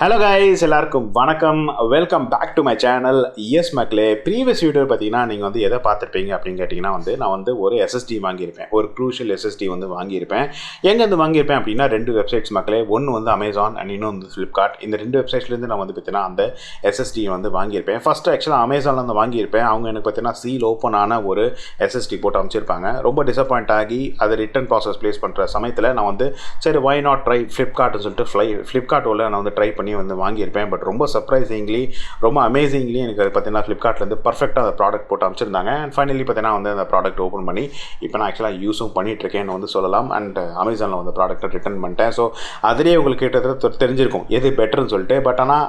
Hello guys, எல்லாருக்கும் வணக்கம். Welcome back to my channel. Yes மக்களே, ப்ரீவியஸ் வீடியோ பார்த்தீங்கன்னா நீங்கள் வந்து எதை பார்த்துருப்பீங்க அப்படின்னு கேட்டிங்கன்னா நான் வந்து ஒரு எஸ்எஸ்டி வாங்கியிருப்பேன். ஒரு க்ரூஷியல் எஸ்எஸ்டி வந்து வாங்கியிருப்பேன். எங்கேருந்து வாங்கியிருப்பேன் அப்படின்னா 2 வெப்சைட்ஸ் மக்களே. ஒன்று வந்து அமேசான் அண்ட் இன்னொன்று வந்து ஃப்ளிப்கார்ட். இந்த 2 வெப்சைட்ஸ்லேருந்து நான் வந்து பார்த்தீங்கன்னா அந்த எஸ்எஸ்டி வந்து வாங்கியிருப்பேன். ஃபஸ்ட்டு ஆக்சுவலாக அமேசானில் வந்து வாங்கியிருப்பேன். அவங்க எனக்கு பார்த்தீங்கன்னா சீல் ஓப்பன் ஆன ஒரு எஸ்எஸ்டி போட்டு அமைச்சிருப்பாங்க. ரொம்ப டிசப்பாயிண்ட் ஆகி அதை ரிட்டர்ன் ப்ராசஸ் ப்ளேஸ் பண்ணுற சமயத்தில் நான் வந்து சரி வை நாட் ட்ரை ஃப்ளிப்கார்ட்னு சொல்லிட்டு ஃப்ளிப்கார்ட்டில் நான் வந்து ட்ரை பண்ணி வந்து வாங்கியிருப்பேன். பட் ரொம்ப சர்ப்ரைசிங்லி, ரொம்ப அமேசிங்லி எனக்கு பார்த்தீங்கன்னா ஃப்ளிப்கார்ட்லேருந்து பர்ஃபெக்டாக அந்த ப்ராடக்ட் போட்டு அமைச்சிருந்தாங்க. அண்ட் ஃபைனலி பார்த்தீங்கன்னா வந்து அந்த ப்ராடக்ட் ஓப்பன் பண்ணி இப்போ நான் ஆக்சுவலாக யூஸும் பண்ணிகிட்ருக்கேன்னு வந்து சொல்லலாம். அண்ட் அமேசானில் வந்து ப்ராடக்ட்டை ரிட்டர்ன் பண்ணிட்டேன். ஸோ அதிலே உங்களுக்கு கிட்டத்தட்ட தெரிஞ்சிருக்கும் எது பெட்டர்னு சொல்லிட்டு. பட் ஆனால்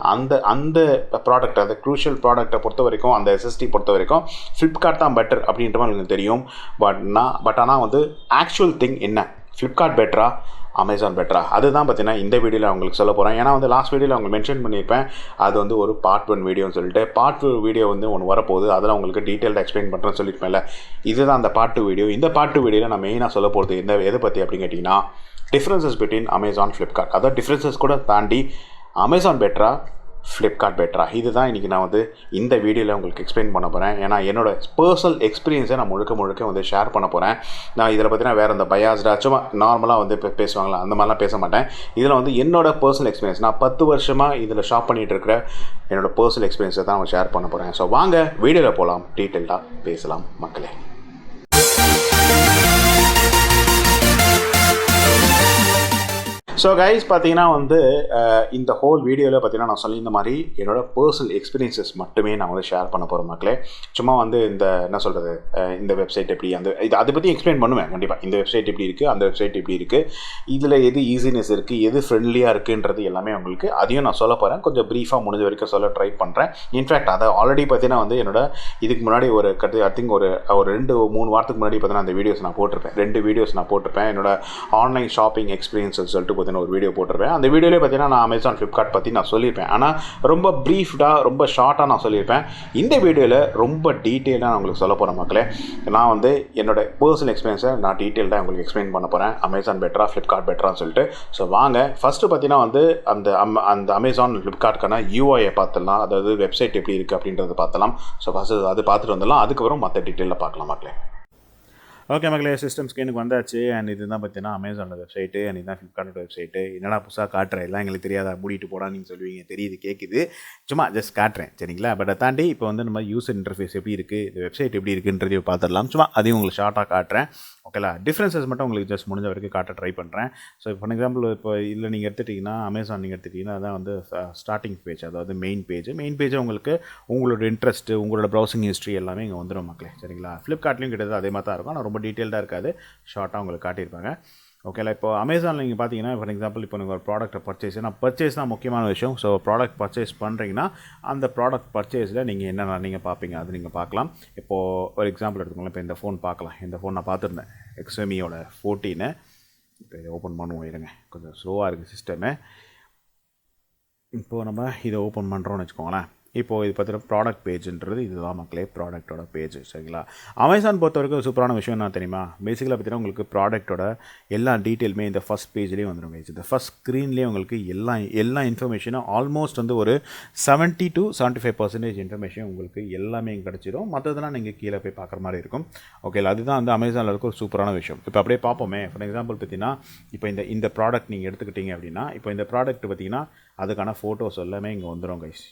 அந்த ப்ராடக்ட், அந்த க்ரூஷியல் ப்ராடக்ட்டை பொறுத்த வரைக்கும், அந்த எஸ்எஸ்டி பொறுத்த வரைக்கும் ஃப்ளிப்கார்ட் தான் பெட்டர் அப்படின்ற மாதிரி எனக்கு தெரியும். பட் ஆனால் வந்து ஆக்சுவல் திங் என்ன, ஃப்ளிப்கார்ட் பெட்டரா அமேசான் பெட்டரா, அதுதான் பார்த்தீங்கன்னா இந்த வீடியோவில் உங்களுக்கு சொல்ல போகிறேன். ஏன்னா வந்து லாஸ்ட் வீடியோவில் அவங்க மென்ஷன் பண்ணியிருப்பேன் அது வந்து ஒரு பார்ட் 1 வீடியோன்னு சொல்லிட்டு. பார்ட் 2 வீடியோ வந்து ஒன்று வரப்போகுது, அதில் உங்களுக்கு டீட்டெயில்டாக எக்ஸ்பிளைன் பண்ணுறேன்னு சொல்லியிருப்பேன்ல. இதுதான் அந்த பார்ட் 2 வீடியோ. இந்த பார்ட் 2 வீடியோவில் நான் மெயினாக சொல்ல போகிறது எதை பற்றி அப்படின்னு கேட்டிங்கன்னா டிஃப்ரென்சஸ் பிட்வீன் அமேசான் ஃப்ளிப்கார்ட். அதாவது டிஃப்ரென்சஸ் கூட தாண்டி அமேசான் பெட்டரா ஃப்ளிப்கார்ட் பெட்டரா, இதுதான் இன்றைக்கி நான் வந்து இந்த வீடியோவில் உங்களுக்கு எக்ஸ்பிளைன் பண்ண போகிறேன். ஏன்னா என்னோடய பர்சனல் எக்ஸ்பீரியன்ஸை நான் முழுக்க வந்து ஷேர் பண்ண போகிறேன். நான் இதில் பார்த்தீங்கன்னா வேறு இந்த பயாஸ்டா சும்மா நார்மலாக வந்து இப்போ பேசுவாங்களா அந்த மாதிரிலாம் பேச மாட்டேன். இதில் வந்து என்னோடய பர்சனல் எக்ஸ்பீரியன்ஸ், நான் 10 வருஷமாக இதில் ஷாப் பண்ணிகிட்டு இருக்கிற என்னோடய பர்சனல் எக்ஸ்பீரியன்ஸை தான் நான் ஷேர் பண்ண போகிறேன். ஸோ வாங்க வீடியோவில் போகலாம், டீட்டெயில்டாக பேசலாம் மக்களே. ஸோ கைஸ் பார்த்தீங்கன்னா வந்து இந்த ஹோல் வீடியோவில் பார்த்தீங்கன்னா நான் சொல்லியிருந்த மாதிரி என்னோடய பர்சனல் எக்ஸ்பீரியன்ஸஸ் மட்டுமே நான் வந்து ஷேர் பண்ண போகிறேன் மக்களே. சும்மா வந்து இந்த என்ன சொல்கிறது, இந்த வெப்சைட் எப்படி, அதை பற்றி எக்ஸ்பிளைன் பண்ணுவேன் கண்டிப்பாக. இந்த வெப்சைட் எப்படி இருக்குது, அந்த வெப்சைட் எப்படி இருக்குது, இதில் எது ஈஸினஸ் இருக்குது, எது ஃப்ரெண்ட்லியாக இருக்குன்றது எல்லாமே உங்களுக்கு அதையும் நான் சொல்ல போகிறேன். கொஞ்சம் ப்ரீஃபாக முடிஞ்ச வரைக்கும் சொல்ல ட்ரை பண்ணுறேன். இன்ஃபேக்ட் அதை ஆல்ரெடி பார்த்தீங்கன்னா வந்து இதுக்கு முன்னாடி ஐ திங்க் ஒரு 2-3 வாரத்துக்கு முன்னாடி பார்த்தீங்கன்னா அந்த வீடியோஸ் நான் போட்டிருப்பேன். 2 வீடியோஸ் நான் போட்டிருப்பேன். என்னோடய ஆன்லைன் ஷாப்பிங் எக்ஸ்பீரியன்ஸ் சொல்லிட்டு ஒரு வீடியோ போட்டிருப்பேன். அந்த வீடியோலேயே பார்த்தீங்கன்னா நான் அமேசான் ஃப்ளிப்கார்ட் பற்றி நான் சொல்லியிருப்பேன். ஆனால் ரொம்ப ப்ரீஃப்டாக, ரொம்ப ஷார்ட்டாக நான் சொல்லியிருப்பேன். இந்த வீடியோவில் ரொம்ப டீட்டெயிலாக நான் உங்களுக்கு சொல்ல போகிறேன் மக்களே. நான் வந்து என்னோட பர்சனல் எக்ஸ்பீரியன்ஸை நான் டீட்டெயில்டாக உங்களுக்கு எக்ஸ்பிளைன் பண்ண போகிறேன். அமேசான் பெட்டரா ஃப்ளிப்கார்ட் பெட்டரான்னு சொல்லிட்டு. ஸோ வாங்க ஃபஸ்ட்டு பார்த்தீங்கன்னா வந்து அந்த அமேசான் ஃப்ளிப்கார்ட்கான யூஐயை பார்த்துடலாம். அதாவது வெப்சைட் எப்படி இருக்குது அப்படின்றத பார்த்தலாம். ஸோ ஃபஸ்ட்டு அது பார்த்துட்டு வந்துடலாம். அதுக்கப்புறம் மற்ற டீட்டெயிலில் பார்க்கலாம் மக்களே. ஓகே மக்களே, சிஸ்டம் ஸ்கேனுக்கு வந்தாச்சு. அண்ட் இதுதான் பார்த்தீங்கன்னா அமேசானோட வெப்சைட்டு, அண்ட் இதுதான் ஃப்ளிப்கார்ட்டோட வெப்சைட்டு. என்னடா புதுசாக காட்டுறேன், எல்லாம் எங்களுக்கு தெரியாதா, மூடிட்டு போடா நீங்கள் சொல்லுவீங்க, தெரியுது, கேட்குது, சும்மா ஜஸ்ட் காட்டுறேன் சரிங்களா. பட் அதை தாண்டி இப்போ வந்து நம்ம யூசர் இன்டர்ஃபேஸ் எப்படி இருக்குது, இந்த வெப்சைட் எப்படி இருக்குன்றதையும் பார்த்துடலாம். சும்மா அதையும் உங்களுக்கு ஷார்ட்டாக காட்டுறேன். ஓகேலா, டிஃப்ரென்சஸ் மட்டும் உங்களுக்கு ஜஸ்ட் முடிஞ்ச வரைக்கும் காட்ட ட்ரை பண்ணுறேன். ஸோ ஃபார் எக்ஸாம்பிள் இப்போ இதில் நீங்கள் எடுத்துட்டிங்கன்னா அமேசான் நீங்கள் எடுத்துட்டிங்கன்னா அதான் வந்து ஸ்டார்டிங் பேஜ், அதாவது மெயின் பேஜை உங்களுக்கு உங்களோட இன்ட்ரெஸ்ட்டு, உங்களோட ப்ரௌசிங் ஹிஸ்ட்ரி எல்லாமே இங்கே வந்துடும் மக்களே சரிங்களா. ஃப்ளிப்கார்ட்லேயும் கிட்டத்தட்ட அதே மாதிரி தான் இருக்கும். ஆனால் ரொம்ப டீட்டெயில்டாக இருக்காது, ஷார்ட்டாக உங்களுக்கு காட்டியிருப்பாங்க. ஓகேலா, இப்போ அமேசானில் நீங்கள் பார்த்தீங்கன்னா ஃபார் எக்ஸாம்பிள் இப்போ நீங்கள் ஒரு ப்ராடக்ட்டை பர்ச்சேஸ் தான் முக்கியமான விஷயம். ஸோ ப்ராடக்ட் பர்ச்சேஸ் பண்ணுறீங்கன்னா அந்த ப்ராடக்ட் பர்ச்சேஸில் நீங்கள் என்னென்ன நீங்கள் பார்ப்பீங்க அது நீங்கள் பார்க்கலாம். இப்போது ஒரு எக்ஸாம்பிள் எடுத்துக்கோங்களேன். இப்போ இந்த ஃபோன் பார்க்கலாம். இந்த ஃபோன் நான் பார்த்துருந்தேன், Xiaomi 14. இப்போ இதை ஓப்பன் பண்ணுவோம், இருங்க, கொஞ்சம் ஸ்லோவாக இருக்குது சிஸ்டமு. இப்போது நம்ம இதை ஓப்பன் பண்ணுறோன்னு வச்சுக்கோங்களேன். இப்போது இது பார்த்தீங்கன்னா ப்ராடக்ட் பேஜுன்றது இதுதான் மக்களே, ப்ராடக்ட்டோட பேஜ் சரிங்களா. அமேசான் பொறுத்த வரைக்கும் சூப்பரான விஷயம் என்ன தெரியுமா, பேசிக்கலாக பார்த்தீங்கன்னா உங்களுக்கு ப்ராடக்ட்டோட எல்லா டீட்டெயிலுமே இந்த ஃபஸ்ட் பேஜ்லேயே வந்துடும். இந்த ஃபஸ்ட் ஸ்க்ரீன்லேயே உங்களுக்கு எல்லா இன்ஃபர்மேஷனும் ஆல்மோஸ்ட் வந்து ஒரு 70 to 75% இன்ஃபர்மேஷன் உங்களுக்கு எல்லாமே இங்கே கிடச்சிடும். மற்றதெல்லாம் நீங்கள் கீழே போய் பார்க்குற மாதிரி இருக்கும். ஓகேல, அதுதான் வந்து அமேசானில் இருக்க ஒரு சூப்பரான விஷயம். இப்போ அப்படியே பார்ப்போமே. ஃபார் எக்ஸாம்பிள் பார்த்தீங்கன்னா இப்போ இந்த ப்ராடக்ட் நீங்கள் எடுத்துக்கிட்டீங்க அப்படின்னா, இப்போ இந்த ப்ராடக்ட் பார்த்தீங்கன்னா அதுக்கான ஃபோட்டோஸ் எல்லாமே இங்கே வந்துடும் கைஸ்.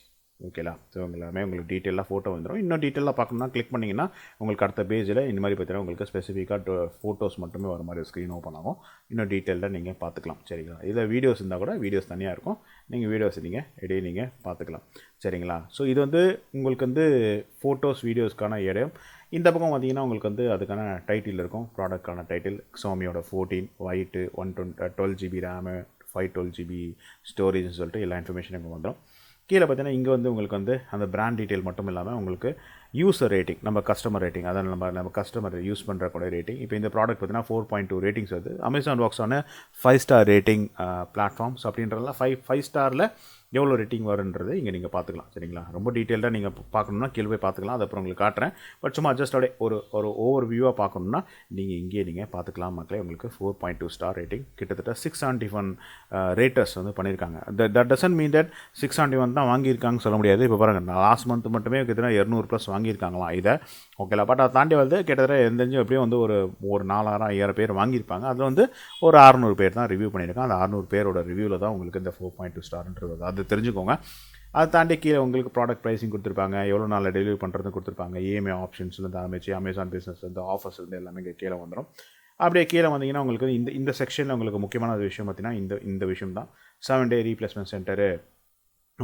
ஓகேலா, ஸோ எல்லாமே உங்களுக்கு டீட்டெயிலாக ஃபோட்டோ வந்துடும். இன்னும் டீட்டெயிலாக பார்க்கணும்னா கிளிக் பண்ணிங்கன்னா உங்களுக்கு அடுத்த பேஜில் இந்த மாதிரி பார்த்தீங்கன்னா உங்களுக்கு ஸ்பெசிஃபிக்காக ஃபோட்டோஸ் மட்டுமே வர மாதிரி ஸ்க்ரீன் ஓப்பன் ஆகும். இன்னும் டீட்டெயிலாக நீங்கள் பார்த்துக்கலாம் சரிங்களா. இதில் வீடியோஸ் இருந்தால் கூட வீடியோஸ் தனியாக இருக்கும், நீங்கள் வீடியோஸ் நீங்கள் பார்த்துக்கலாம் சரிங்களா. ஸோ இது வந்து உங்களுக்கு வந்து ஃபோட்டோஸ் வீடியோஸ்க்கான இடம். இந்த பக்கம் பார்த்தீங்கன்னா உங்களுக்கு வந்து அதுக்கான டைட்டில் இருக்கும், ப்ராடக்ட்கான title. Xiaomi 14 white 12 GB RAM 512 GB ஸ்டோரேஜ்னு சொல்லிட்டு எல்லா இன்ஃபர்மேஷனும் இங்கே வந்துடும். கீழே பார்த்தீங்கன்னா இங்கே வந்து உங்களுக்கு வந்து அந்த பிராண்ட் டீட்டெயில் மட்டும் இல்லாமல் உங்களுக்கு யூசர் ரேட்டிங், நம்ம கஸ்டமர் ரேட்டிங், அதான் நம்ம கஸ்டமர் யூஸ் பண்ணுற கூட ரேட்டிங். இப்போ இந்த ப்ராடக்ட் பார்த்தீங்கன்னா 4.2 ரேட்டிங்ஸ் வருது. அமேசான் ஒர்க்ஸ் ஆன 5 ஸ்டார் ரேட்டிங் பிளாட்ஃபார்ம்ஸ் அப்படின்றதுலாம் 5 ஸ்டாரில் எவ்வளோ ரேட்டிங் வருன்றது இங்கே நீங்கள் பார்த்துக்கலாம். சரிங்களா? ரொம்ப டீட்டெயில்டாக நீங்கள் பார்க்கணுன்னா கீழே போய் பார்த்துக்கலாம். அது அப்புறம் உங்களுக்கு காட்டுறேன். பட் சும்மா ஜஸ்ட் அப்படியே ஒரு ஓவர் வியூவாக பார்க்கணுன்னா நீங்கள் இங்கேயே நீங்கள் பார்த்துக்கலாம் மக்களே. உங்களுக்கு 4.2 ஸ்டார் ரேட்டிங், கிட்டத்தட்ட 671 ரேட்டர்ஸ் வந்து பண்ணியிருக்காங்க. தட் டசன்ட் மீன் தட் 671 தான் வாங்கியிருக்காங்கன்னு சொல்ல முடியாது. இப்போ பாருங்கள், லாஸ்ட் மந்த் மட்டுமே கிட்டத்தட்ட 200+ வாங்கியிருக்காங்களாம் இதை. ஓகேலா? பட் அதை தாண்டி வந்து கிட்டத்தட்ட எந்தஞ்சும் எப்படியும் வந்து ஒரு 4000-5000 பேர் வாங்கியிருப்பாங்க. அதில் வந்து ஒரு 600 பேர் தான் ரிவ்யூ பண்ணியிருக்காங்க. அந்த 600 பேரோட ரிவ்யூவில் தான் உங்களுக்கு இந்த 4.2 ஸ்டார்ன்றது அது தெரிஞ்சுக்கோங்க. அதை தாண்டி கீழே உங்களுக்கு ப்ராடக்ட் ப்ரைஸிங் கொடுத்துருப்பாங்க, எவ்வளோ நாளில் டெலிவரி பண்ணுறது கொடுத்துருப்பாங்க, இஎம்ஐ ஆப்ஷன்ஸ்லேருந்து ஆரம்பிச்சு அமேசான் பிஸ்னஸ்லேருந்து ஆஃபர்ஸ்லேருந்து எல்லாமே இங்கே கீழே வந்துடும். அப்படியே கீழே வந்தீங்கன்னா உங்களுக்கு இந்த செக்ஷனில் உங்களுக்கு முக்கியமான ஒரு விஷயம் பார்த்தீங்கன்னா இந்த விஷயம் தான், 7-day ரீப்ளேஸ்மெண்ட் சென்டரு.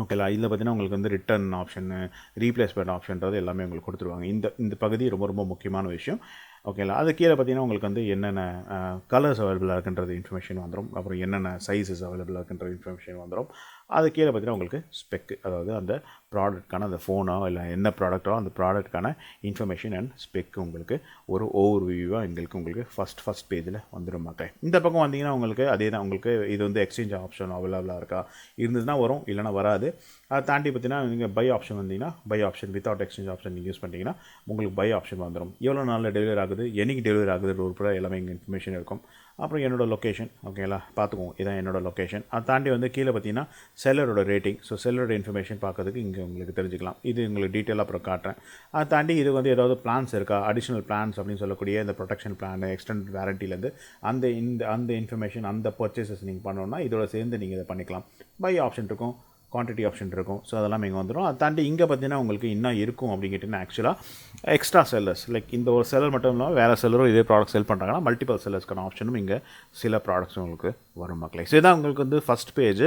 ஓகேலா? இதில் பார்த்தீங்கன்னா உங்களுக்கு வந்து ரிட்டர்ன் ஆப்ஷனு, ரீப்ளேஸ்மெண்ட் ஆப்ஷன்றது எல்லாமே உங்களுக்கு கொடுத்துருவாங்க. இந்த பகுதி ரொம்ப ரொம்ப முக்கியமான விஷயம். ஓகேலா? அது கீழே பார்த்தீங்கன்னா உங்களுக்கு வந்து என்னென்ன கலர்ஸ் அவைலபிளாக இருக்குன்றது இன்ஃபர்மேஷன் வந்துடும். அப்புறம் என்னென்ன சைஸஸ் அவைலபிளாக இருக்குன்ற இன்ஃபர்மேஷன் வந்துடும். அது கீழே பார்த்தீங்கன்னா உங்களுக்கு ஸ்பெக்கு, அதாவது அந்த ப்ராடக்ட்கான அந்த ஃபோனோ இல்லை என்ன ப்ராடக்ட்டோ அந்த ப்ராடக்ட்கான இன்ஃபர்மேஷன் அண்ட் ஸ்பெக்கு உங்களுக்கு ஒரு ஓவர் வியூவாக உங்களுக்கு ஃபஸ்ட் பேஜில் வந்துடும் மக்களே. இந்த பக்கம் வந்தீங்கன்னா உங்களுக்கு அதே தான், உங்களுக்கு இது வந்து எக்ஸ்சேஞ்ச் ஆப்ஷன் அவைலபிளாக இருக்கா, இருந்ததுன்னா வரும், இல்லைனா வராது. அதை தாண்டி பார்த்தீங்கன்னா நீங்கள் பை ஆப்ஷன் வந்தீங்கன்னா buy option without exchange option நீங்கள் யூஸ் பண்ணிங்கன்னா உங்களுக்கு பை ஆப்ஷன் வந்துடும். எவ்வளோ நாளில் டெலிவரி ஆகுது, என்னைக்கு டெலிவரி ஆகுது ஒரு எல்லாமே இங்கே இன்ஃபர்மேஷன் இருக்கும். அப்புறம் என்னோடய லொக்கேஷன். ஓகேங்களா? பார்த்துக்குவோம், இதான் என்னோடய லொக்கேஷன். அதை தாண்டி வந்து கீழே பார்த்தீங்கன்னா செல்லரோட ரேட்டிங். ஸோ செல்லரோட இன்ஃபர்மேஷன் பார்க்கறதுக்கு இங்கே உங்களுக்கு தெரிஞ்சுக்கலாம். இது உங்களுக்கு டீட்டெயிலாக அப்புறம் காட்டுறேன். அதை தாண்டி இது வந்து ஏதாவது பிளான்ஸ் இருக்கா, அடிஷ்னல் பிளான்ஸ் அப்படின்னு சொல்லக்கூடிய இந்த ப்ரொடெக்ஷன் பிளான், எக்ஸ்டெண்டட் வாரண்டிலேருந்து அந்த இன்ஃபர்மேஷன், அந்த பர்ச்சேசஸ் நீங்கள் பண்ணணுன்னா இதோட சேர்ந்து நீங்கள் இதை பண்ணிக்கலாம். பை ஆப்ஷன் இருக்கும், குவான்டிட்டி ஆப்ஷன் இருக்கும். ஸோ அதெல்லாம் இங்கே வந்துடும். அதை தாண்டி இங்கே பார்த்தீங்கன்னா உங்களுக்கு இன்னும் இருக்கும் அப்படின்னு கேட்டிங்கன்னா ஆக்சுவலாக எக்ஸ்ட்ரா செல்லர்ஸ், லைக் இந்த ஒரு செல்லர் மட்டும் இல்லாமல் வேறு செல்லரும் இதே ப்ராடக்ட் செல் பண்ணுறாங்கன்னா மல்டிபிள் செல்லர்ஸ்க்கான ஆப்ஷனும் இங்கே சில ப்ராடக்ட்ஸும் உங்களுக்கு வரும் மக்களே. ஸோ இதான் உங்களுக்கு வந்து ஃபஸ்ட் பேஜ்.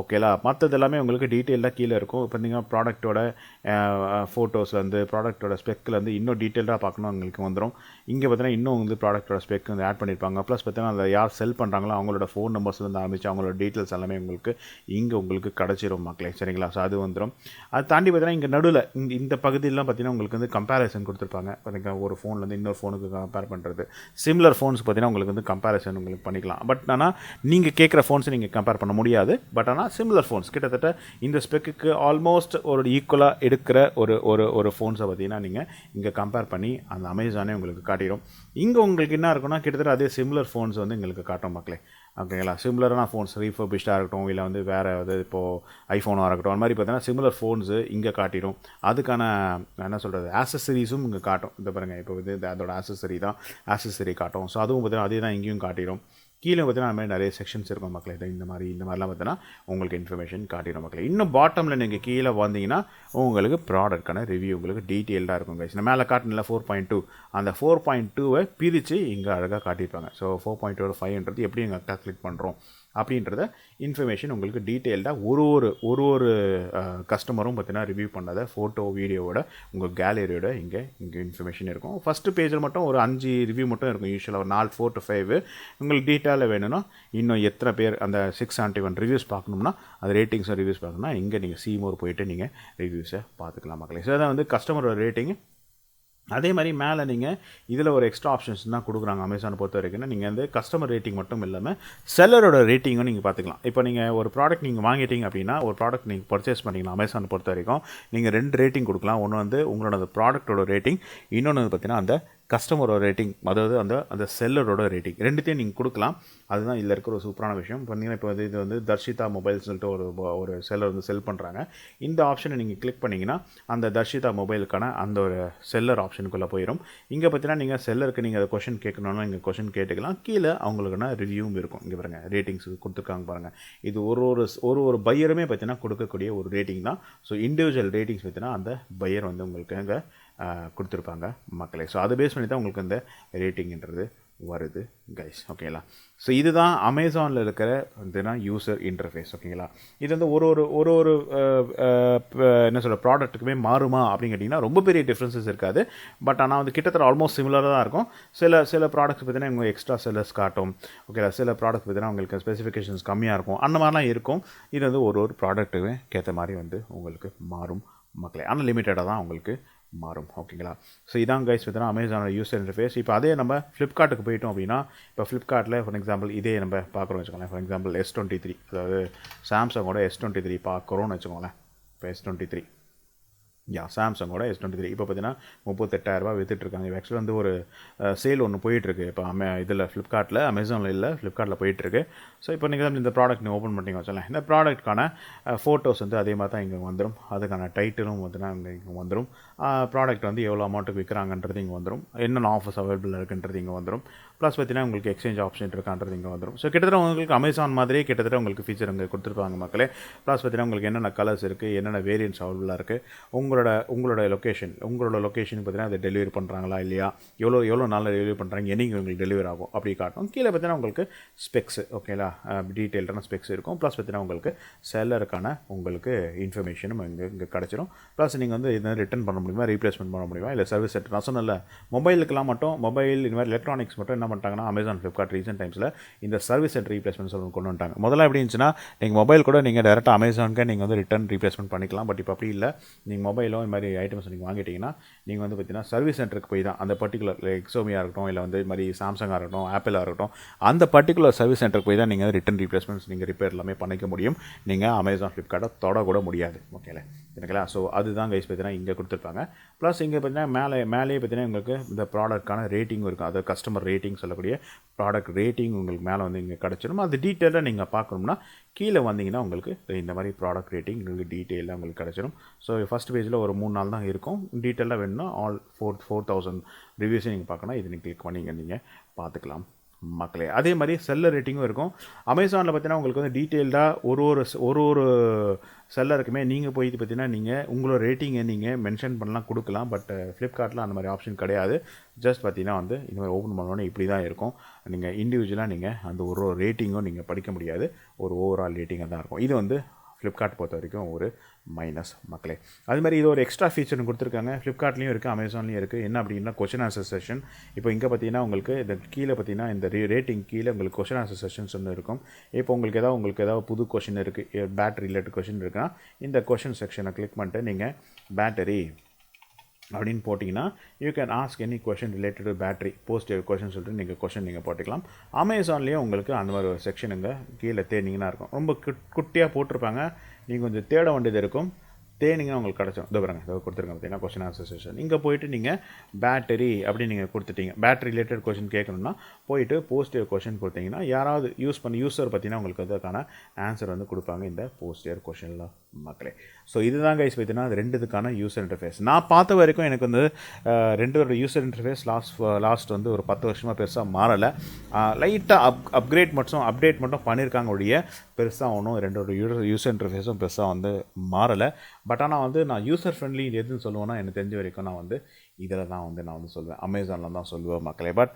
ஓகேலா? மற்றது எல்லாமே உங்களுக்கு டீட்டெயிலாக கீழே இருக்கும். இப்போ நீங்கள் ப்ராடக்ட்டோட ஃபோட்டோஸ்லேருந்து ப்ராடக்ட்டோட ஸ்பெக்லேருந்து இன்னும் டீட்டெயிலாக பார்க்கணும் உங்களுக்கு வந்துடும். இங்கே பார்த்தீங்கன்னா இன்னும் வந்து ப்ராடக்ட்டோட ஸ்பெக் வந்து ஆட் பண்ணியிருப்பாங்க. ப்ளஸ் பார்த்தீங்கன்னா அந்த யார் செல் பண்ணுறாங்களோ அவங்களோட ஃபோன் நம்பர்ஸ்லேருந்து ஆரம்பித்து அவங்களோட டீட்டெயில்ஸ் எல்லாமே உங்களுக்கு கிடச்சிரும் மக்களே. சரிங்களா? ஸோ அது வந்துடும். அது தாண்டி பார்த்தீங்கன்னா இங்கே நடுவில் இந்த பகுதியெலாம் பார்த்தீங்கன்னா உங்களுக்கு வந்து கம்பேரிசன் கொடுத்துருப்பாங்க. பார்த்தீங்கன்னா ஒரு ஃபோன்லேருந்து இன்னொரு ஃபோனுக்கு கம்பேர் பண்ணுறது, சிமிலர் ஃபோன்ஸ் பார்த்தீங்கன்னா உங்களுக்கு வந்து கம்பேரிசன் உங்களுக்கு பண்ணிக்கலாம். பட் ஆனால் நீங்கள் கேட்குற ஃபோன்ஸை நீங்கள் கம்பேர் பண்ண முடியாது. பட் ஆனால் சிமிலர் ஃபோன்ஸ் கிட்டத்தட்ட இந்த ஸ்பெக்குக்கு ஆல்மோஸ்ட் ஒரு ஈக்குவலாக எடுக்கிற ஒரு ஃபோன்ஸை பார்த்தீங்கன்னா நீங்கள் இங்கே கம்பேர் பண்ணி அந்த அமேசானே உங்களுக்கு காட்டிடும். இங்கே உங்களுக்கு என்ன இருக்குன்னா கிட்டத்தட்ட அதே சிமிலர் ஃபோன்ஸ் வந்து எங்களுக்கு காட்டும் மக்களே. ஓகேங்களா? சிமிலரான ஃபோன்ஸ் ரீஃபர்பிஷ்டாக இருக்கட்டும், இல்லை வந்து வேறு இப்போது ஐஃபோனாக இருக்கட்டும், அந்த மாதிரி பார்த்தீங்கன்னா சிமிலர் ஃபோன்ஸு இங்கே காட்டிடும். அதுக்கான என்ன சொல்கிறது ஆக்சசரிஸும் இங்கே காட்டும். இந்த பாருங்கள், இப்போ வந்து அதோட ஆக்சசரி காட்டும். ஸோ அதுவும் பார்த்தீங்கன்னா அதே தான் இங்கேயும் காட்டிடும். கீழே பார்த்தீங்கன்னா அந்த மாதிரி நிறைய செக்ஷன்ஸ் இருக்கும் மக்களே. இந்த மாதிரிலாம் பார்த்தீங்கன்னா உங்களுக்கு இன்ஃபர்மேஷன் காட்டிடும் மக்களே. இன்னும் பாட்டமில் நீங்கள் கீழே வந்தீங்கன்னா உங்களுக்கு ப்ராடக்ட்கான ரிவ்யூ உங்களுக்கு டீட்டெயில்டாக இருக்கும் கைஸ். இந்த மேலே காட்டினில் 4.2 அந்த 4.2வை பிரித்து இங்கே அழகாக காட்டியிருப்பாங்க. ஸோ 4.2 500 எப்படி இங்கே கால்குலேட் பண்ணுறோம் அப்படின்றத இன்ஃபர்மேஷன் உங்களுக்கு டீட்டெயில்டாக ஒரு கஸ்டமரும் பார்த்தீங்கன்னா ரிவ்யூ பண்ணாத ஃபோட்டோ வீடியோவோட உங்கள் கேலரியோட இங்கே இன்ஃபர்மேஷன் இருக்கும். ஃபஸ்ட்டு பேஜில் மட்டும் ஒரு 5 ரிவ்யூ மட்டும் இருக்கும். யூஸ்வலாக ஒரு 4 to 5 உங்களுக்கு டீட்டெயிலாக வேணும்னா இன்னும் எத்தனை பேர் அந்த 671 ரிவ்யூஸ் பார்க்கணும்னா அது ரேட்டிங்ஸும் ரிவ்யூஸ் பார்க்கணும்னா இங்கே நீங்கள் சீமோர் போய்ட்டு நீங்கள் ரிவ்யூஸை பார்த்துக்கலாம் மக்களே. ஸோ அதான் வந்து கஸ்டமரோட ரேட்டிங். அதே மாதிரி மேலே நீங்கள் இதில் ஒரு எக்ஸ்ட்ரா ஆப்ஷன்ஸ் தான் கொடுக்குறாங்க அமேசானை பொறுத்த வரைக்கும்னா, நீங்கள் வந்து கஸ்டமர் ரேட்டிங் மட்டும் இல்லாமல் செல்லரோட ரேட்டிங்கும் நீங்கள் பார்த்துக்கலாம். இப்போ நீங்கள் ஒரு ப்ராடக்ட் நீங்கள் வாங்கிட்டீங்க அப்படின்னா, ஒரு ப்ராடக்ட் நீங்கள் பர்ச்சேஸ் பண்ணிக்கலாம் அமேசானை பொறுத்த வரைக்கும், நீங்கள் 2 ரேட்டிங் கொடுக்கலாம். ஒன்று வந்து உங்களோட அந்த ப்ராடக்ட்டோட ரேட்டிங், இன்னொன்று வந்து பார்த்தீங்கன்னா அந்த கஸ்டமரோட ரேட்டிங், அதாவது அந்த செல்லரோட ரேட்டிங், ரெண்டுத்தையும் நீங்கள் கொடுக்கலாம். அதுதான் இதில் இருக்கிற ஒரு சூப்பரான விஷயம். பார்த்தீங்கன்னா இப்போ இது வந்து தர்ஷிதா மொபைல்ஸ் சொல்லிட்டு ஒரு செல்லர் வந்து செல் பண்ணுறாங்க. இந்த ஆப்ஷனை நீங்கள் கிளிக் பண்ணிங்கன்னா அந்த தர்ஷிதா மொபைலுக்கான அந்த ஒரு செல்லர் ஆப்ஷனுக்குள்ளே போயிடும். இங்கே பார்த்தீங்கன்னா நீங்கள் செல்லருக்கு நீங்கள் அதை கொஷின் கேட்கணுன்னா இங்கே கொஷின் கேட்டுக்கலாம். கீழே அவங்களுக்கான ரிவ்யூவும் இருக்கும். இங்கே பாருங்கள், ரேட்டிங்ஸ் கொடுத்துருக்காங்க பாருங்கள். இது ஒரு பையருமே பார்த்தீங்கன்னா கொடுக்கக்கூடிய ஒரு ரேட்டிங் தான். ஸோ இண்டிவிஜுவல் ரேட்டிங்ஸ் பார்த்தீங்கன்னா அந்த பையர் வந்து உங்களுக்கு அங்கே கொடுத்துருப்பாங்க மக்களே. ஸோ அதை பேஸ் பண்ணி தான் உங்களுக்கு இந்த ரேட்டிங்ன்றது வருது கைஸ். ஓகேங்களா? ஸோ இதுதான் அமேசானில் இருக்கிற வந்துன்னா யூசர் இன்டர்ஃபேஸ். ஓகேங்களா? இது வந்து ஒரு என்ன சொல்கிற ப்ராடக்ட்டுக்குமே மாறுமா அப்படின்னு கேட்டிங்கன்னா ரொம்ப பெரிய டிஃப்ரென்சஸ் இருக்காது. பட் ஆனால் வந்து கிட்டத்தட்ட ஆல்மோஸ்ட் சிமிலராக தான் இருக்கும். சில ப்ராடக்ட்ஸ் பார்த்தீங்கன்னா உங்களுக்கு எக்ஸ்ட்ரா செல்லர்ஸ் காட்டும். ஓகேங்களா? சில ப்ராடக்ட் பார்த்தீங்கன்னா உங்களுக்கு ஸ்பெசிஃபிகேஷன்ஸ் கம்மியாக இருக்கும். அந்த மாதிரிலாம் இருக்கும். இது வந்து ஒரு ப்ராடக்ட்டுமே ஏற்ற மாதிரி வந்து உங்களுக்கு மாறும் மக்களே. ஆனால் லிமிட்டடாக தான் உங்களுக்கு மாறும். ஓகேங்களா? ஸோ இதான் கைஸ் பார்த்தீங்கன்னா அமேசானோட யூசர் இன்டர்ஃபேஸ். இப்போ அதே நம்ம ஃப்ளிப்கார்ட்டுக்கு போயிட்டோம் அப்படின்னா, இப்போ ஃப்ளிப்கார்ட்டில் ஃபார் எக்ஸாம்பிள் இதே நம்ம பார்க்குறோம் வச்சுக்கோங்களேன். ஃபார் எக்ஸாம்பிள் S23, அதாவது சாம்சங்கோட S23 பார்க்குறோன்னு வச்சுக்கோங்களேன். இப்போ S23 சாம்சங்கோட S23 இப்போ பார்த்தீங்கன்னா 38,000 விற்றுட்ருக்காங்க. இப்போ ஆக்சுவலாக வந்து ஒரு சேல் ஒன்று போயிட்டுருக்கு. இப்போ இதில் ஃப்ளிப்கார்ட்டில், அமேசானில் இல்லை, ஃப்ளிப்கார்ட்டில் போயிட்டுருக்கு. ஸோ இப்போ நீங்கள் இந்த ப்ராடக்ட் நீங்கள் ஓப்பன் பண்ணிங்க வச்சலாம். இந்த ப்ராடக்ட்கான ஃபோட்டோஸ் வந்து அதே மாதிரி தான் இங்கே வந்துடும். அதுக்கான டைட்டிலும் வந்துன்னா இங்கே வந்துடும். ப்ராடக்ட் வந்து எவ்வளோ அமௌண்ட்டுக்கு விற்கிறாங்கன்றது இங்கே வந்துடும். என்னென்ன ஆஃபர்ஸ் அவைலபிள் இருக்குன்றது இங்கே வந்துடும். ப்ளஸ் பார்த்தீங்கன்னா உங்களுக்கு எக்ஸ்சேஞ்ச் ஆப்ஷன் இருக்கான்றது இங்கே வந்துடும். ஸோ கிட்டத்தட்ட உங்களுக்கு அமேசான் மாதிரியே கிட்டத்தட்ட உங்களுக்கு ஃபீச்சர் இங்கே கொடுத்துருப்பாங்க மக்களே. ப்ளஸ் பார்த்தீங்கன்னா உங்களுக்கு என்னென்ன கலர்ஸ் இருக்குது, என்னென்ன வேரியன்ட்ஸ் அவைலபிளாக இருக்குது, உங்களோட லொக்கேஷன் பார்த்தீங்கன்னா அதை டெலிவரி பண்ணுறாங்களா இல்லையா, எவ்வளோ நாளில் டெலிவரி பண்ணுறாங்க, என்னைக்கு உங்களுக்கு டெலிவரி ஆகும் அப்படி காட்டும். கீழே பார்த்தீங்கன்னா உங்களுக்கு ஸ்பெக்ஸ், ஓகேங்களா, டீட்டெயில்டான ஸ்பெக்ஸ் இருக்கும். ப்ளஸ் பார்த்தீங்கன்னா உங்களுக்கு செல்லருக்கான உங்களுக்கு இன்ஃபர்மேஷனும் இங்கே கிடச்சிரும். ப்ளஸ் நீங்கள் வந்து இதை ரிட்டர்ன் பண்ண முடியுமா, ரீப்ளேஸ்மெண்ட் பண்ண முடியுமா, இல்லை சர்வீஸ் சென்டர். நான் சொன்னல மொபைலுக்கெல்லாம் மட்டும், மொபைல் இந்த மாதிரி எலக்ட்ரானிக்ஸ் மட்டும் என்ன பண்ணிட்டாங்கன்னா அமேசான், ஃப்ளிப்கார்ட் ரீசென்ட் டைம்ஸில் இந்த சர்வீஸ் சென்டர் ரீப்ளேஸ்மெண்ட் சொல்லி கொண்டு வந்துட்டாங்க. முதல்ல எப்படி இருந்துச்சுன்னா நீங்கள் மொபைல் கூட நீங்கள் டேரெக்டாக அமேசானுக்கு நீங்கள் வந்து ரிட்டர்ன் ரீப்ளேஸ்மெண்ட் பண்ணிக்கலாம். பட் இப்போ அப்படி இல்லை. நீங்கள் மொபைலோ இந்த மாதிரி ஐட்டம்ஸ் நீங்கள் வாங்கிட்டீங்கன்னா நீங்கள் வந்து பார்த்தீங்கன்னா சர்வீஸ் சென்டருக்கு போய் தான் அந்த பர்டிகுலர் எக்ஸோமியாக இருக்கட்டும், இல்லை வந்து இது மாதிரி சாம்சங்காக இருக்கட்டும், ஆப்பிளாக இருக்கட்டும், அந்த பர்டிகுலர் சர்வீஸ் சென்டருக்கு போய் தான் நீங்கள் ரிட்டர்ன் ரீப்ளேஸ்மெண்ட்ஸ் நீங்கள் ரிப்பேர் எல்லாமே பண்ணிக்க முடியும். நீங்கள் அமேசான், ஃப்ளிப்கார்ட்டை தொடக்கூட முடியாது. ஓகேங்களா? ஸோ அதுதான் கைஸ் பார்த்தீங்கன்னா இங்கே கொடுத்துருப்பாங்க. ப்ளஸ் இங்கே பார்த்தீங்கன்னா மேலேயே பார்த்தீங்கன்னா உங்களுக்கு இந்த ப்ராடக்ட்கான ரேட்டிங்கும் இருக்கும். அதாவது கஸ்டமர் ரேட்டிங் சொல்லக்கூடிய ப்ராடக்ட் ரேட்டிங் உங்களுக்கு மேலே வந்து இங்கே கிடச்சிடும். அது டீட்டெயிலாக நீங்கள் பார்க்கணும்னா கீழே வந்தீங்கன்னா உங்களுக்கு இந்த மாதிரி ப்ராடக்ட் ரேட்டிங் உங்களுக்கு டீட்டெயிலாக உங்களுக்கு கிடச்சிடும். ஸோ ஃபஸ்ட் பேஜில் ஒரு 3 நாள் தான் இருக்கும். டீட்டெயிலாக வேணும்னா ஆல் 4,000 ரிவ்யூஸை நீங்கள் பார்க்கணும். இது நீங்கள் கிளிக் பண்ணிங்க நீங்கள் பார்த்துக்கலாம் மக்களே. அதே மாதிரி செல்லர் ரேட்டிங்கும் இருக்கும். அமேசானில் பார்த்தீங்கன்னா உங்களுக்கு வந்து டீட்டெயில்டாக ஒரு செல்லருக்குமே நீங்கள் போய் பார்த்தீங்கன்னா நீங்கள் உங்களோட ரேட்டிங்கை நீங்கள் மென்ஷன் பண்ணலாம், கொடுக்கலாம். பட் ஃப்ளிப்கார்ட்டில் அந்த மாதிரி ஆப்ஷன் கிடையாது. ஜஸ்ட் பார்த்தீங்கன்னா வந்து இந்த மாதிரி ஓப்பன் பண்ணோன்னே இப்படி தான் இருக்கும். நீங்கள் இண்டிவிஜுவலாக நீங்கள் அந்த ஒரு ரேட்டிங்கும் நீங்கள் படிக்க முடியாது. ஒரு ஓவரால் ரேட்டிங்காக தான் இருக்கும். இது வந்து ஃப்ளிப்கார்ட் பொறுத்த வரைக்கும் ஒரு மைனஸ் மக்களே. அது மாதிரி இது ஒரு எக்ஸ்ட்ரா ஃபீச்சர்னு கொடுத்துருக்காங்க. ஃப்ளிப்கார்ட்லேயும் இருக்குது, அமேசான்லேயும் இருக்குது. என்ன அப்படின்னா கொஷின் ஆன்சர் செஷன். இப்போ இங்கே பார்த்தீங்கன்னா உங்களுக்கு இந்த கீழே பார்த்தீங்கன்னா இந்த ரேட்டிங் கீழே உங்களுக்கு கொஷின் ஆன்சர் செஷன்ஸ் ஒன்று இருக்கும். இப்போ உங்களுக்கு ஏதாவது புது கொஷின் இருக்குது, பேட்டரி ரிலேட்டட் கொஷின் இருக்குன்னா இந்த கொஷின் செக்ஷனை கிளிக் பண்ணிட்டு நீங்கள் பேட்டரி அப்படின்னு போட்டிங்கன்னா you can ask any question related to battery post question சொல்லிட்டு நீங்கள் கொஷின் நீங்கள் போட்டுக்கலாம். அமேசான்லேயும் உங்களுக்கு அந்த மாதிரி ஒரு செக்ஷனுங்க கீழே தேடிங்கன்னா இருக்கும். ரொம்ப குட்டியாக போட்டிருப்பாங்க. நீங்கள் கொஞ்சம் தேட வேண்டியது இருக்கும். தேனிங்கன்னா உங்களுக்கு கிடச்சிடும். இதோ பாருங்க, இதோ கொடுத்துருங்க பார்த்தீங்கன்னா கொஸ்டின் ஆன்சர் செஷன். இங்கே போய்ட்டு நீங்கள் பேட்டரி அப்படின்னு நீங்கள் கொடுத்துட்டீங்க. பேட்டரி ரிலேட்டட் கொஷின் கேட்கணும்னா போயிட்டு போஸ்ட் கொஷின் கொடுத்தீங்கன்னா யாராவது யூசர் பார்த்தீங்கன்னா உங்களுக்கு அதுக்கான ஆன்சர் வந்து கொடுப்பாங்க இந்த போஸ்ட் கொஷினில் மக்களே. ஸோ இதுதான் கைஸ் பார்த்தீங்கன்னா அது ரெண்டுத்துக்கான யூசர் இன்டர்ஃபேஸ். நான் பார்த்த வரைக்கும் எனக்கு வந்து ரெண்டோட யூசர் இன்டர்ஃபேஸ் லாஸ்ட் வந்து ஒரு 10 வருஷமாக பெருசாக மாறலை. லைட்டாக அப்டேட் மட்டும் பண்ணியிருக்காங்க ஒழிய பெருசாக ஒன்றும் ரெண்டோட யூசர் இன்டர்ஃபேஸும் பெருசாக வந்து மாறலை. பட் ஆனால் வந்து நான் யூசர் ஃப்ரெண்ட்லி எதுன்னு சொல்லுவேன்னா எனக்கு தெரிஞ்ச வரைக்கும் நான் வந்து இதில் தான் வந்து நான் வந்து சொல்லுவேன், அமேசானில் தான் சொல்லுவேன் மக்களே. பட்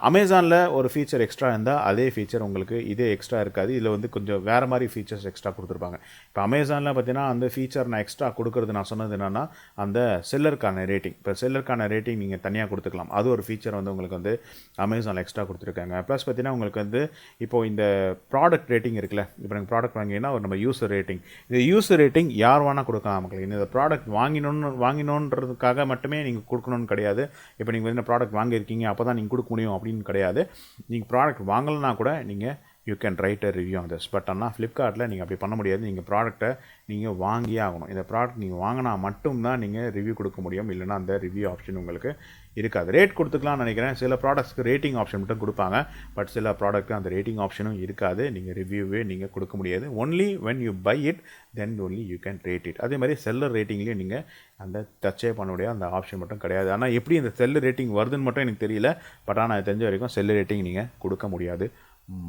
அமேசானில் ஒரு ஃபீச்சர் எக்ஸ்ட்ரா இருந்தால் அதே ஃபீச்சர் உங்களுக்கு இதே எக்ஸ்ட்ரா இருக்காது. இதில் வந்து கொஞ்சம் வேறு மாதிரி ஃபீச்சர்ஸ் எக்ஸ்ட்ரா கொடுத்துருப்பாங்க. இப்போ அமேசானில் பார்த்தீங்கன்னா அந்த ஃபீச்சர் நான் எக்ஸ்ட்ரா கொடுக்குறது நான் சொன்னது என்னென்னா அந்த செல்லருக்கான ரேட்டிங். இப்போ செல்லருக்கான ரேட்டிங் நீங்கள் தனியாக கொடுத்துக்கலாம். அது ஒரு ஃபீச்சர் வந்து உங்களுக்கு வந்து அமேசானில் எக்ஸ்ட்ரா கொடுத்துருக்காங்க. ப்ளஸ் பார்த்தீங்கன்னா உங்களுக்கு வந்து இப்போது இந்த ப்ராடக்ட் ரேட்டிங் இருக்குல்ல, இப்போ நீங்கள் ப்ராடக்ட் வாங்கினா ஒரு நம்ம யூசர் ரேட்டிங், இந்த யூசர் ரேட்டிங் யார் வேணால் கொடுக்கலாம் மக்களுக்கு. இந்த ப்ராடக்ட் வாங்கினோன்றதுக்காக மட்டுமே நீங்கள் கொடுக்கணும்னு கிடையாது. இப்போ நீங்கள் வந்து ப்ராடக்ட் வாங்கியிருக்கீங்க அப்போ தான் நீங்கள் கொடுக்க முடியும் அப்படின்னு கிடையாது. நீங்கள் ப்ராடக்ட் வாங்கலைன்னா கூட நீங்கள் you can write a review on this. But ஆனால் ஃப்ளிப்கார்ட்டில் நீங்கள் அப்படி பண்ண முடியாது. நீங்கள் ப்ராடக்ட்டை நீங்கள் வாங்கியே ஆகணும். இந்த ப்ராடக்ட் நீங்கள் வாங்கினா மட்டும்தான் நீங்கள் ரிவ்யூ கொடுக்க முடியும். இல்லைனா அந்த ரிவ்யூ ஆப்ஷன் உங்களுக்கு இருக்காது. ரேட் கொடுத்துக்கலாம்னு நினைக்கிறேன். சில ப்ராடக்ட்ஸ்க்கு ரேட்டிங் ஆப்ஷன் மட்டும் கொடுப்பாங்க. பட் சில ப்ராடக்ட்டு அந்த ரேட்டிங் ஆப்ஷனும் இருக்காது. நீங்கள் ரிவ்யூவே நீங்கள் கொடுக்க முடியாது. Only when you buy it then only you can rate it. அதே மாதிரி செல்லர் ரேட்டிங்லேயும் நீங்கள் அந்த டச்சே பண்ண முடியாது. அந்த ஆப்ஷன் மட்டும் கிடையாது. ஆனால் எப்படி இந்த செல்லர் ரேட்டிங் வருதுன்னு மட்டும் எனக்கு தெரியல. பட் ஆனால் தெரிஞ்ச வரைக்கும் செல்லர் ரேட்டிங் நீங்கள் கொடுக்க முடியாது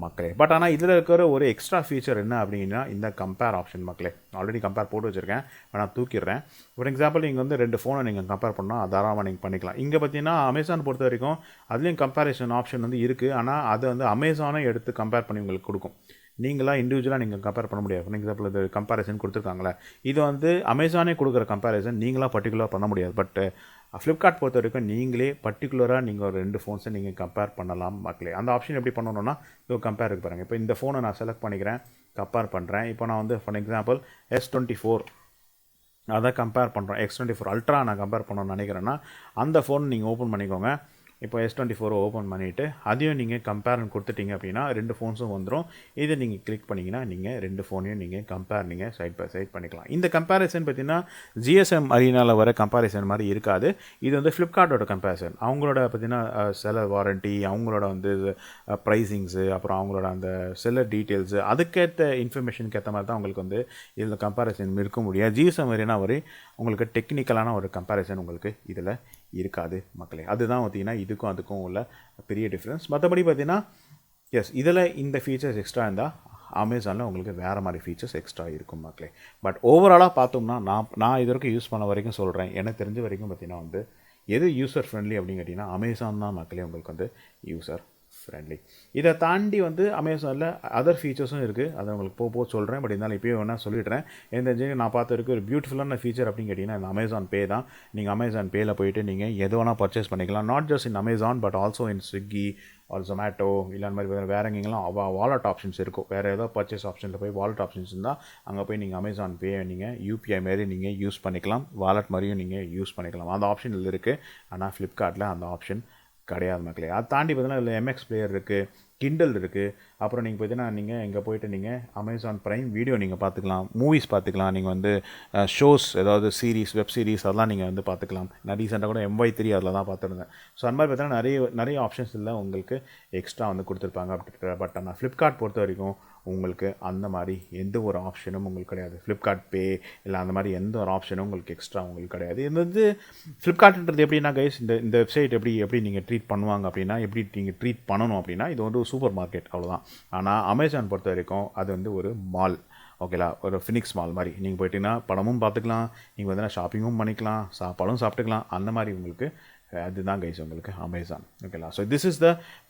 மக்களே. பட் ஆனால் இதில் இருக்கிற ஒரு எக்ஸ்ட்ரா ஃபீச்சர் என்ன அப்படின்னா இந்த கம்பேர் ஆப்ஷன் மக்களே. ஆல்ரெடி கம்பேர் போட்டு வச்சுருக்கேன், நான் தூக்கிடுறேன். ஃபார் எக்ஸாம்பிள் நீங்கள் வந்து 2 ஃபோனை நீங்கள் கம்பேர் பண்ணால் தாராளமாக நீங்கள் பண்ணிக்கலாம். இங்கே பார்த்தீங்கன்னா அமேசான் பொறுத்த வரைக்கும் அதுலேயும் கம்பேரிசன் ஆப்ஷன் வந்து இருக்குது. ஆனால் அதை வந்து அமேசானை எடுத்து கம்பேர் பண்ணி உங்களுக்கு கொடுக்கும். நீங்களாக இண்டிவிஜுவலாக நீங்கள் கம்பேர் பண்ண முடியாது. ஃபார் எக்ஸாம்பிள் இது கம்பேரிசன் கொடுத்துருக்காங்களே, இது வந்து அமேசானே கொடுக்குற கம்பேரிசன் நீங்களாக பர்டிகுலராக பண்ண முடியாது. பட் ஃப்ளிப்கார்ட் பொறுத்த வரைக்கும் நீங்களே பர்டிகுலராக நீங்கள் ஒரு 2 ஃபோன்ஸை நீங்கள் கம்பேர் பண்ணலாம் மக்களே. அந்த ஆப்ஷன் எப்படி பண்ணணும்னா இது கம்பேர் இருக்கு பாருங்கள். இப்போ இந்த ஃபோனை நான் செலக்ட் பண்ணிக்கிறேன், கம்பேர் பண்ணுறேன். இப்போ நான் வந்து ஃபார் எக்ஸாம்பிள் S24 அதை கம்பேர் பண்ணுறோம். X24 அல்ட்ரா நான் கம்பேர் பண்ணணும்னு நினைக்கிறேன்னா அந்த ஃபோன் நீங்கள் ஓப்பன் பண்ணிக்கோங்க. இப்போ S24 ஓப்பன் பண்ணிவிட்டு அதையும் நீங்கள் கம்பேர்னு கொடுத்துட்டீங்க அப்படின்னா 2 ஃபோன்ஸும் வந்துடும். இதை நீங்கள் கிளிக் பண்ணிங்கன்னா நீங்கள் 2 ஃபோனையும் நீங்கள் சைட் பை சைட் பண்ணிக்கலாம். இந்த கம்பேரிசன் பார்த்தீங்கன்னா GSM அரீனாவில் வர கம்பேரிசன் மாதிரி இருக்காது. இது வந்து ஃப்ளிப்கார்ட்டோட கம்பேரிசன். அவங்களோட பார்த்தீங்கன்னா செல்லர் வாரண்ட்டி, அவங்களோட வந்து ப்ரைஸிங்ஸு, அப்புறம் அவங்களோட அந்த செல்லர் டீட்டெயில்ஸு, அதுக்கேற்ற இன்ஃபர்மேஷனுக்கு ஏற்ற மாதிரி தான் உங்களுக்கு வந்து இதில் கம்பேரிசன் இருக்க முடியாது. GSM அரீனா வரை உங்களுக்கு டெக்னிக்கலான ஒரு கம்பேரிசன் உங்களுக்கு இதில் இருக்காது மக்களே. அதுதான் பார்த்தீங்கன்னா இதுக்கும் அதுக்கும் உள்ள பெரிய டிஃப்ரென்ஸ். மற்றபடி பார்த்தீங்கன்னா இதில் இந்த ஃபீச்சர்ஸ் எக்ஸ்ட்ரா இருந்தால் அமேசானில் உங்களுக்கு வேறு மாதிரி ஃபீச்சர்ஸ் எக்ஸ்ட்ரா இருக்கும் மக்களே. பட் ஓவராலாக பார்த்தோம்னா நான் இது வரைக்கும் யூஸ் பண்ண வரைக்கும் சொல்கிறேன், எனக்கு தெரிஞ்ச வரைக்கும் பார்த்தீங்கன்னா வந்து எது யூசர் ஃப்ரெண்ட்லி அப்படின்னு கேட்டிங்கன்னா அமேசான் தான் மக்களே உங்களுக்கு வந்து யூசர் ஃப்ரெண்ட்லி. இதை தாண்டி வந்து அமேசானில் அதர் ஃபீச்சர்ஸும் இருக்குது, அதை உங்களுக்கு போக சொல்கிறேன். பட் இருந்தாலும் இப்போயே வேணால் சொல்லிடுறேன். எந்த நான் பார்த்த வரைக்கும் ஒரு பியூட்டிஃபுல்லான ஃபீச்சர் அப்படின்னு கேட்டிங்கன்னா இந்த அமேசான் பே தான். நீங்கள் அமேசான் பேயில் போய்ட்டு நீங்கள் எது வேணால் பர்ச்சேஸ் பண்ணிக்கலாம். Not just in Amazon but also in Swiggy or Zomato இல்லை அந்த மாதிரி வேறு எங்கெங்கெல்லாம் வாலெட் ஆப்ஷன்ஸ் இருக்கும். வேறு ஏதோ பர்ச்சேஸ் ஆப்ஷனில் போய் வாலெட் ஆப்ஷன்ஸ் இருந்தால் அங்கே போய் நீங்கள் அமேசான் பே நீங்கள் UPI மாரி நீங்கள் யூஸ் பண்ணிக்கலாம், வாலெட் மாதிரியும் நீங்கள் யூஸ் பண்ணிக்கலாம். அந்த ஆப்ஷன் இதில் இருக்குது. ஆனால் ஃப்ளிப்கார்ட்டில் அந்த ஆப்ஷன் கிடையாது மக்களே. அதை தாண்டி பார்த்தீங்கன்னா இதில் MX பிளேயர் இருக்குது, கிண்டல் இருக்குது. அப்புறம் நீங்கள் பார்த்தீங்கன்னா நீங்கள் இங்கே போய்ட்டு நீங்கள் அமேசான் ப்ரைம் வீடியோ நீங்கள் பார்த்துக்கலாம், மூவிஸ் பார்த்துக்கலாம், நீங்கள் வந்து ஷோஸ் ஏதாவது சீரீஸ் வெப் சீரிஸ் அதெல்லாம் நீங்கள் வந்து பார்த்துக்கலாம். நான் ரீசெண்டாக கூட MY3 அதில் தான் பார்த்துருந்தேன். ஸோ அந்த மாதிரி பார்த்தீங்கன்னா நிறைய ஆப்ஷன்ஸ் இல்லை உங்களுக்கு எக்ஸ்ட்ரா வந்து கொடுத்துருப்பாங்க. பட் ஆனால் ஃப்ளிப்கார்ட் பொறுத்த வரைக்கும் உங்களுக்கு அந்த மாதிரி எந்த ஒரு ஆப்ஷனும் உங்களுக்கு கிடையாது. ஃப்ளிப்கார்ட் பே இல்லை அந்த மாதிரி எந்த ஒரு ஆப்ஷனும் உங்களுக்கு எக்ஸ்ட்ரா உங்களுக்கு கிடையாது. இது வந்து ஃப்ளிப்கார்ட்ன்றது எப்படின்னா கைஸ் இந்த வெப்சைட் எப்படி நீங்கள் ட்ரீட் பண்ணுவாங்க அப்படின்னா, எப்படி நீங்கள் ட்ரீட் பண்ணணும் அப்படின்னா இது வந்து ஒரு சூப்பர் மார்க்கெட் அவ்வளோதான். ஆனால் அமேசான் பொறுத்த வரைக்கும் அது வந்து ஒரு மால். ஓகேலா, ஒரு ஃபினிக்ஸ் மால் மாதிரி. நீங்கள் போய்ட்டிங்கன்னா படமும் பார்த்துக்கலாம், நீங்கள் வந்து ஷாப்பிங்கும் பண்ணிக்கலாம், சாப்பாடும் சாப்பிட்டுக்கலாம். அந்த மாதிரி உங்களுக்கு அதுதான் கைஸ் உங்களுக்கு அமேசான். ஓகேலா, so this is the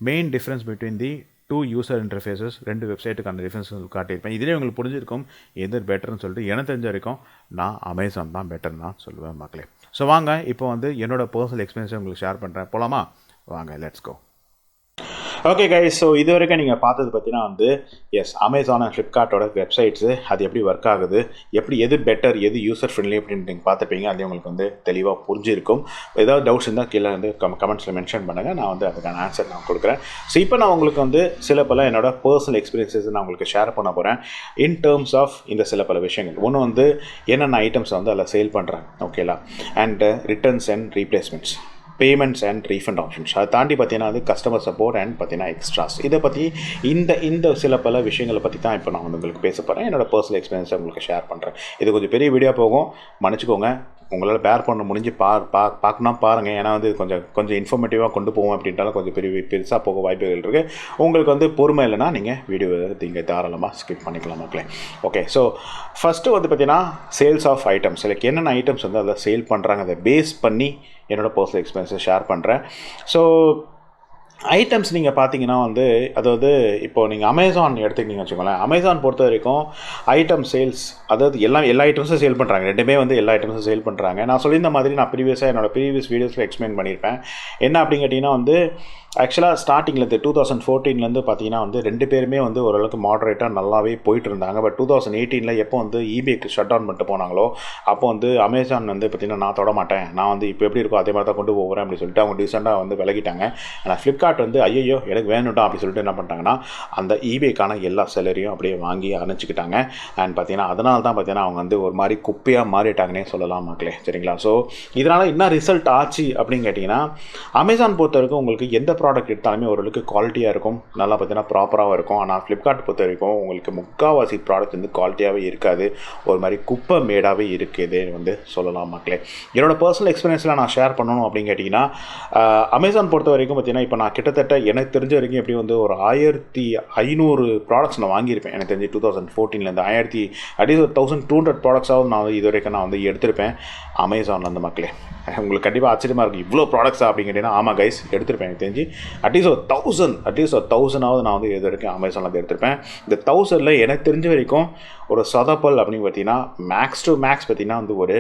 main difference between the 2 user interfaces. 2 வெப்சைட்டுக்கான டிஃப்ரென்ஸ் காட்டியிருப்பேன். இதிலே உங்களுக்கு புரிஞ்சிருக்கும் எது பெட்டர்னு சொல்லிட்டு. எனக்கு தெரிஞ்ச வரைக்கும் நான் அமேசான் தான் பெட்டர்னு தான் சொல்லுவேன் மக்களே. ஸோ வாங்க இப்போ வந்து என்னோடய பர்சனல் எக்ஸ்பீரியன்ஸை உங்களுக்கு ஷேர் பண்ணுறேன். போகலாமா? வாங்க, let's go. Okay guys, so இது வரைக்கும் நீங்கள் பார்த்தது பார்த்தீங்கன்னா வந்து அமேசான் அண்ட் ஃப்ளிப்கார்ட்டோட வெப்சைட்ஸு அது எப்படி ஒர்க் ஆகுது, எது பெட்டர், எது யூசர் ஃப்ரெண்ட்லி அப்படின்னு நீங்கள் பார்த்துப்பீங்க. அது உங்களுக்கு வந்து தெளிவாக புரிஞ்சிருக்கும். ஏதாவது டவுட்ஸ் இருந்தால் கீழே வந்து கமெண்ட்ஸில் மென்ஷன் பண்ணுங்கள், நான் வந்து அதுக்கான ஆன்சர் நான் கொடுக்குறேன். ஸோ இப்போ நான் உங்களுக்கு வந்து சில பல என்னோட பர்சனல் எக்ஸ்பீரியன்ஸஸ் நான் உங்களுக்கு ஷேர் பண்ண போகிறேன் இன் டேர்ம்ஸ் ஆஃப் இந்த சில பல விஷயங்கள். ஒன்று வந்து என்னென்ன ஐட்டம்ஸ் வந்து அதில் சேல் பண்ணுறாங்க, ஓகேலா, and returns and replacements, payments and refund options. அதை தாண்டி பார்த்தீங்கன்னா அது கஸ்டமர் சப்போர்ட் அண்ட் பார்த்தீங்கன்னா எக்ஸ்ட்ராஸ். இதை பற்றி இந்த சில பல விஷயங்களை பற்றி தான் இப்போ நான் வந்து உங்களுக்கு பேச போகிறேன். என்னோடய பர்சனல் எக்ஸ்பீரியன்ஸை உங்களுக்கு ஷேர் பண்ணுறேன். இது கொஞ்சம் பெரிய வீடியோ போகும், மன்னிச்சிக்கோங்க. உங்களால் பேர் பண்ண முடிஞ்சு பார்க்கணும் பாருங்கள். ஏன்னா வந்து கொஞ்சம் இன்ஃபர்மேட்டிவாக கொண்டு போவோம் அப்படின்ட்டாலும் கொஞ்சம் பெருசாக போக வாய்ப்புகள் இருக்குது. உங்களுக்கு வந்து பொறுமை இல்லைனா நீங்கள் வீடியோ நீங்கள் தாராளமாக ஸ்கிப் பண்ணிக்கலாம் மக்களே. ஓகே, ஸோ ஃபஸ்ட்டு வந்து பார்த்தீங்கன்னா சேல்ஸ் ஆஃப் ஐட்டம்ஸ். லைக் என்னென்ன ஐட்டம்ஸ் வந்து அதில் சேல் பண்ணுறாங்க, அதை பேஸ் பண்ணி என்னோடய பர்சனல் எக்ஸ்பீரியன்ஸை ஷேர் பண்ணுறேன். ஸோ ஐட்டம்ஸ் நீங்கள் பார்த்தீங்கன்னா வந்து அதாவது இப்போது நீங்கள் அமேசான் எடுத்துக்கிட்டீங்கன்னு வச்சுக்கோங்களேன். அமேசான் பொறுத்த வரைக்கும் ஐட்டம் சேல்ஸ், அதாவது எல்லா ஐட்டம்ஸும் சேல் பண்ணுறாங்க. ரெண்டுமே வந்து எல்லா ஐட்டம்ஸும் சேல் பண்ணுறாங்க. நான் சொல்லியிருந்த மாதிரி நான் என்னோடய ப்ரீவியஸ் வீடியோஸில் எக்ஸ்பிளைன் பண்ணியிருப்பேன். என்ன அப்படின்னு கேட்டிங்கன்னா வந்து ஆக்சுவலாக ஸ்டார்டிங்லேருந்து 2014 பார்த்தீங்கன்னா வந்து 2 பேருமே வந்து ஓரளவுக்கு மாடரேட்டாக நல்லாவே போயிட்டு இருந்தாங்க. பட் 2018 எப்போ வந்து ஈபேக்கு ஷட் டவுன் பண்ணிட்டு போனாங்களோ அப்போ வந்து அமேசான் வந்து பார்த்திங்கன்னா நான் தொட மாட்டேன், நான் வந்து இப்போ எப்படி இருக்கோ அதே மாதிரி தான் கொண்டு போகிறேன் அப்படின்னு சொல்லிட்டு அவங்க டீசெண்டாக வந்து விலகிட்டாங்க. ஆனால் ஃப்ளிப்கார்ட் வந்து ஐயோ எனக்கு வேணும்டா அப்படின்னு சொல்லிட்டு என்ன பண்ணிட்டாங்கன்னா அந்த ஈபேக்கான எல்லா செலரையும் அப்படியே வாங்கி அணைச்சிக்கிட்டாங்க. அண்ட் பார்த்தீங்கன்னா அதனால தான் பார்த்தீங்கன்னா அவங்க வந்து ஒரு மாதிரி குப்பையாக மாறிட்டாங்கன்னே சொல்லலாம் மக்களே, சரிங்களா. ஸோ இதனால் என்ன ரிசல்ட் ஆச்சு அப்படின்னு கேட்டிங்கன்னா அமேசான் பொறுத்த வரைக்கும் உங்களுக்கு எந்த ப்ராடக்ட் எடுத்தாலுமே ஓரளவுக்கு குவாலிட்டியாக இருக்கும், நல்லா பார்த்தீங்கன்னா ப்ராப்பராகவும் இருக்கும். ஆனால் ஃப்ளிப்கார்ட் பொறுத்த வரைக்கும் உங்களுக்கு முக்கால்வாசி ப்ராடக்ட் வந்து குவாலிட்டியாகவே இருக்காது, ஒரு மாதிரி குப்பை மேடாகவே இருக்குது வந்து சொல்லலாம் மக்களே. என்னோட பர்சனல் எக்ஸ்பீரியன்ஸில் நான் ஷேர் பண்ணணும் அப்படின்னு கேட்டிங்கன்னா அமேசான் பொறுத்த வரைக்கும் பார்த்தீங்கன்னா இப்போ நான் கிட்டத்தட்ட எனக்கு தெரிஞ்ச வரைக்கும் எப்படி வந்து ஒரு 1500 ப்ராடக்ட்ஸ் நான் வாங்கியிருப்பேன். எனக்கு தெரிஞ்சு 2014 அட்லீஸ்ட் 1200 ப்ராடக்ட்ஸாவது நான் இது வரைக்கும் நான் வந்து எடுத்திருப்பேன் அமேசானில் அந்த மக்களே. உங்களுக்கு கண்டிப்பாக ஆச்சரியமாக இருக்குது, இவ்வளோ ப்ராடக்ட்ஸா அப்படின்னு கேட்டிங்கன்னா ஆமாம் கைஸ் எடுத்திருப்பேன். எனக்கு தெரிஞ்சு அட்லீஸ்ட் ஒரு 1000 நான் வந்து இது வரைக்கும் அமேசானில் வந்து எடுத்திருப்பேன். இந்த 1000 எனக்கு தெரிஞ்ச வரைக்கும் ஒரு சொதப்பல் அப்படின்னு பார்த்தீங்கன்னா மேக்ஸ் டு மேக்ஸ் பார்த்தீங்கன்னா வந்து ஒரு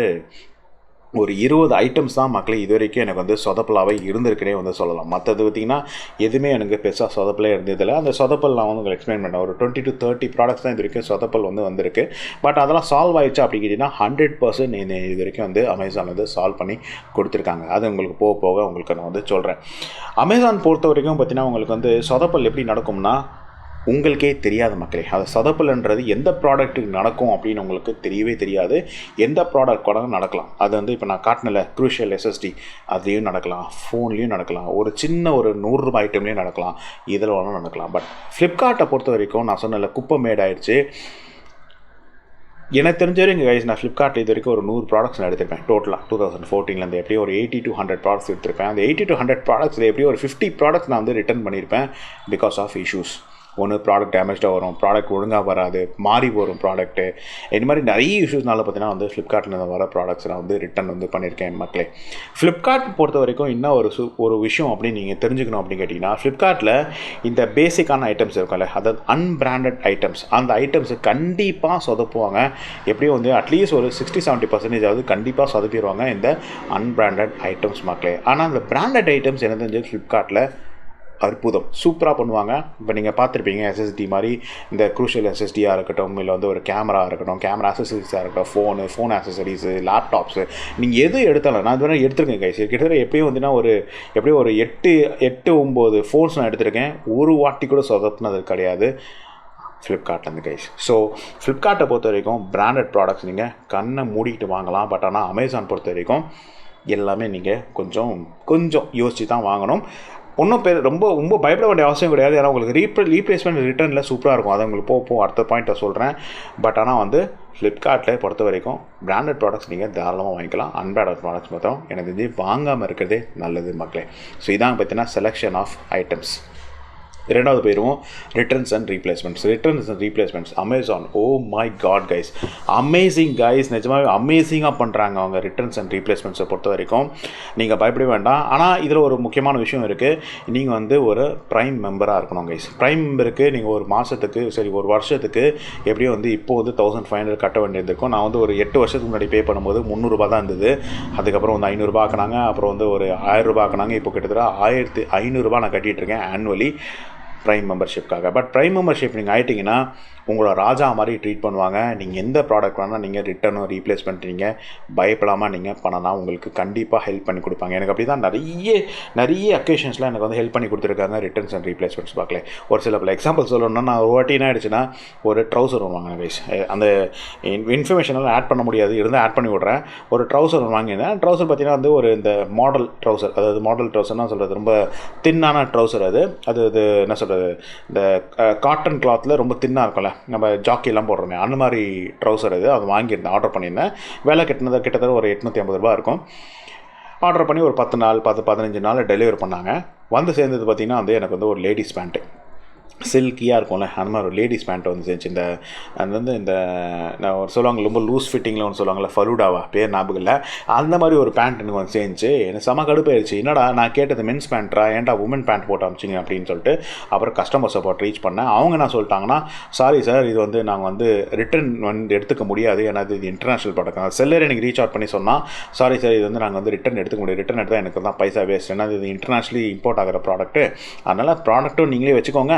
ஒரு 20 ஐட்டம்ஸ் தான் மக்களே இது வரைக்கும் எனக்கு வந்து சொதப்பலாகவே இருந்திருக்குனே வந்து சொல்லலாம். மற்றது பார்த்திங்கன்னா எதுவுமே எனக்கு பெருசாக சொதப்பலே இருந்ததில்லை. அந்த சொதப்பல் நான் வந்து உங்களுக்கு எக்ஸ்பிளைன் பண்ணேன். ஒரு 20 to 30 ப்ராடக்ட்ஸ் தான் இது வரைக்கும் சொதப்பல் வந்து வந்திருக்கு. பட் அதெல்லாம் சால்வ் ஆயிடுச்சு அப்படி கேட்டிங்கன்னா 100% இது வரைக்கும் வந்து அமேசான் வந்து சால்வ் பண்ணி கொடுத்துருக்காங்க. அது உங்களுக்கு போக போக உங்களுக்கு நான் வந்து சொல்கிறேன். அமேசான் பொறுத்த வரைக்கும் பார்த்திங்கன்னா உங்களுக்கு வந்து சொதப்பல் எப்படி நடக்கும்னா உங்களுக்கே தெரியாது மக்களே. அது சொதப்பல்ன்றது எந்த ப்ராடக்ட்டுக்கு நடக்கும் அப்படின்னு உங்களுக்கு தெரியவே தெரியாது. எந்த ப்ராடக்ட் கூட நடக்கலாம். அது வந்து இப்போ நான் காட்டினல க்ரூஷியல் எஸ்எஸ்டி அதையும் நடக்கலாம், ஃபோன்லேயும் நடக்கலாம், ஒரு சின்ன ஒரு 100 ரூபாய் ஐட்டம்லேயும் நடக்கலாம், இதில் ஒன்றும் நடக்கலாம். பட் ஃப்ளிப்கார்ட்டை பொறுத்த வரைக்கும் நான் சொன்னல குப்பை மேடாயிடுச்சு. எனக்கு தெரிஞ்ச வரைக்கும் கைஸ் நான் ஃப்ளிப்கார்ட்டில் இது வரைக்கும் ஒரு 100 ப்ராடக்ட்ஸ் நான் எடுத்திருப்பேன் டோட்டலாக. 2014 எப்படியும் ஒரு 80 to 100 ப்ராடக்ட்ஸ் எடுத்திருப்பேன். அந்த 80 to 100 ப்ராடக்ட்ஸில் எப்படியும் ஒரு 50 ப்ராடக்ட்ஸ் நான் வந்து ரிட்டர்ன் பண்ணியிருப்பேன் பிகாஸ் ஆஃப் இஷ்யூஸ். ஒன்று ப்ராடக்ட் டேமேஜாக வரும், ப்ராடக்ட் ஒழுங்காக வராது, மாறி வரும் ப்ராடக்ட்டு, இந்த மாதிரி நிறைய இஷ்யூஸ்னால பார்த்தீங்கன்னா வந்து ஃப்ளிப்கார்ட்டில் வர ப்ராடக்ட்ஸ் நான் வந்து ரிட்டன் வந்து பண்ணியிருக்கேன் மக்களே. ஃப்ளிப்கார்ட் பொறுத்த வரைக்கும் இன்னும் ஒரு விஷயம் அப்படின்னு நீங்கள் தெரிஞ்சுக்கணும் அப்படின்னு கேட்டிங்கன்னா, ஃப்ளிப்கார்ட்டில் இந்த பேசிக்கான ஐட்டம்ஸ் இருக்கும்ல, அதாவது அன்பிராண்டட் ஐட்டம்ஸ், அந்த ஐட்டம்ஸு கண்டிப்பாக சொதப்புவாங்க. எப்படியும் வந்து அட்லீஸ்ட் ஒரு 60-70% கண்டிப்பாக சொதப்பிடுவாங்க இந்த அன்பிராண்டட் ஐட்டம்ஸ் மக்களே. ஆனால் அந்த பிராண்டட் ஐட்டம்ஸ் என்ன தெரிஞ்சு ஃப்ளிப்கார்ட்டில் அற்புதம் சூப்பராக பண்ணுவாங்க. இப்போ நீங்கள் பார்த்துருப்பீங்க எஸ்எஸ்டி மாதிரி இந்த க்ரூஷியல் எஸ்எஸ்டியாக இருக்கட்டும், இல்லை வந்து ஒரு கேமரா இருக்கட்டும், கேமரா ஆக்சசரிஸாக இருக்கட்டும், ஃபோன் ஆக்சசரிஸு, லேப்டாப்ஸு, நீங்கள் எது எடுத்தாலும் நான் இது வேணால் எடுத்துருக்கேன் கைஸ். கிட்டத்தட்ட எப்பயும் வந்துன்னா எப்படியும் ஒரு 8-9 ஃபோன்ஸ் நான் எடுத்திருக்கேன். ஒரு வாட்டி கூட சொதப்புனது கிடையாது ஃப்ளிப்கார்ட்லேருந்து கைஸ். ஸோ ஃப்ளிப்கார்ட்டை பொறுத்த வரைக்கும் பிராண்டட் ப்ராடக்ட்ஸ் நீங்கள் கண்ணை மூடிக்கிட்டு வாங்கலாம். பட் ஆனால் அமேசான் பொறுத்த வரைக்கும் எல்லாமே நீங்கள் கொஞ்சம் யோசித்து தான் வாங்கணும். ஒன்றும் ரொம்ப பயப்பட வேண்டிய அவசியம் கிடையாது. ஏன்னா உங்களுக்கு ரீப்ளேஸ்மெண்ட் ரிட்டர்னில் சூப்பராக இருக்கும். அதை உங்களுக்கு போக அடுத்த பாயிண்ட்டை சொல்கிறேன். பட் ஆனால் வந்து ஃப்ளிப்கார்ட்டில் பொறுத்த வரைக்கும் பிராண்டட் ப்ராடக்ட்ஸ் நீங்கள் தாராளமாக வாங்கிக்கலாம். அன்பிராண்டட் ப்ராடக்ட்ஸ் மட்டும் எனக்கு தெரிஞ்சு வாங்காமல் இருக்கிறதே நல்லது மக்களே. ஸோ இதான் பார்த்தீங்கன்னா செலெக்ஷன் ஆஃப் ஐட்டம்ஸ். இரண்டாவது போயிடுவோம் returns and replacements. Amazon, oh my God guys, amazing guys, நிஜமாகவே அமேசிங்காக பண்ணுறாங்க அவங்க ரிட்டர்ன்ஸ் அண்ட் ரீப்ளேஸ்மெண்ட்ஸை பொறுத்த வரைக்கும். நீங்கள் பயப்பட வேண்டாம். ஆனால் இதில் ஒரு முக்கியமான விஷயம் இருக்குது. நீங்கள் வந்து ஒரு ப்ரைம் மெம்பராக இருக்கணும் கைஸ். ப்ரைம் மெம்பருக்கு நீங்கள் ஒரு மாதத்துக்கு ஒரு வருஷத்துக்கு எப்படியும் வந்து இப்போது வந்து 1500 கட்ட வேண்டியது இருக்கும். நான் வந்து ஒரு 8 வருஷத்துக்கு முன்னாடி பே பண்ணும்போது 300 ரூபா தான் இருந்தது. அதுக்கப்புறம் வந்து 500 ரூபா ஆக்கினாங்க. அப்புறம் வந்து ஒரு 1000 ரூபா ஆக்கினாங்க. இப்போ கிட்டத்தட்ட 1500 ரூபா நான் கட்டிகிட்ருக்கேன் ஆனுவலி ப்ரைம் மெம்பர்ஷிப்காக. பட் ப்ரைம் மெம்பர்ஷிப் நீங்கள் ஆகிட்டிங்கன்னா உங்களோட ராஜா மாதிரி ட்ரீட் பண்ணுவாங்க. நீங்கள் எந்த ப்ராடக்ட் வேணால் நீங்கள் ரிட்டர்னும் ரீப்ளேஸ்மெண்ட் நீங்கள் பயப்படாமல் நீங்கள் பண்ணலாம். உங்களுக்கு கண்டிப்பாக ஹெல்ப் பண்ணி கொடுப்பாங்க. எனக்கு அப்படி தான் நிறைய அக்கேஷன்ஸில் எனக்கு வந்து ஹெல்ப் பண்ணி கொடுத்துருக்காங்க ரிட்டர்ன்ஸ் அண்ட் ரீப்ளேஸ்மெண்ட்ஸ் பார்க்கல. ஒரு சில எக்ஸாம்பிள் சொல்லணும்னா, நான் ஒரு வாட்டி என்ன ஆகிடுச்சுன்னா ஒரு ட்ரௌசர் வாங்கினேன் கைஸ். அந்த இன்ஃபர்மேஷனெல்லாம் ஆட் பண்ண முடியாது, இருந்தால் ஆட் பண்ணி விட்றேன். ஒரு ட்ரௌசர் வாங்கியிருந்தேன். ட்ரௌசர் பார்த்தீங்கன்னா வந்து ஒரு இந்த மாடல் ட்ரௌசர், அதாவது மாடல் ட்ரௌசர்னால் சொல்கிறது ரொம்ப தின்னான ட்ரௌசர். அது என்ன சொல்கிறது, இந்த காட்டன் கிளாத்தில் ரொம்ப தின்னாக இருக்கும்ல, நம்ம ஜாக்கியெல்லாம் போடுறோமே, அந்த மாதிரி ட்ரௌசர் அது வாங்கியிருந்தேன், ஆர்டர் பண்ணியிருந்தேன். விலை கிட்டத்தட்ட ஒரு 850 ரூபா இருக்கும். ஆர்டர் பண்ணி ஒரு 10-15 நாள் டெலிவரி பண்ணாங்க. வந்து சேர்ந்தது பார்த்திங்கன்னா வந்து எனக்கு வந்து ஒரு லேடிஸ் பேண்ட்டு, சில்கியாக இருக்கும்ல, அந்த மாதிரி ஒரு லேடிஸ் பேண்ட் வந்து செஞ்சு அது வந்து இந்த நான் சொல்லுவாங்க ரொம்ப லூஸ் ஃபிட்டிங்கில் ஒன்று சொல்லுவாங்கள்ல, ஃபலூடாவா பேர் ஞாபகம் இல்லை, அந்த மாதிரி ஒரு பேண்ட் எனக்கு வந்து செஞ்சு எனக்கு செம கடுப்பாயிருச்சு. என்னடா நான் கேட்டது மென்ஸ் பேண்ட்ரா, ஏன்டா உமன் பேண்ட் போட்டு அமிச்சிங்க அப்படின்னு சொல்லிட்டு அப்புறம் கஸ்டமர் சப்போர்ட் ரீச் பண்ணேன். அவங்க என்ன சொல்லிட்டாங்கன்னா, சாரி சார், இது வந்து நாங்கள் வந்து ரிட்டன் வந்து எடுத்துக்க முடியாது, ஏன்னா இது இன்டர்நேஷ்னல் ப்ராடக்ட். செல்லர் எனக்கு ரீச் அவுட் பண்ணி சொன்னால், சாரி சார், இது வந்து நாங்கள் வந்து ரிட்டன் எடுத்துக்க முடியாது, ரிட்டன் எடுத்தால் எனக்கு தான் பைசா வேஸ்ட், ஏன்னா இது இன்டர்நேஷ்னலி இம்போர்ட் ஆகிற ப்ராடக்ட்டு, அதனால் ப்ராடக்ட்டும் நீங்களே வச்சுக்கோங்க,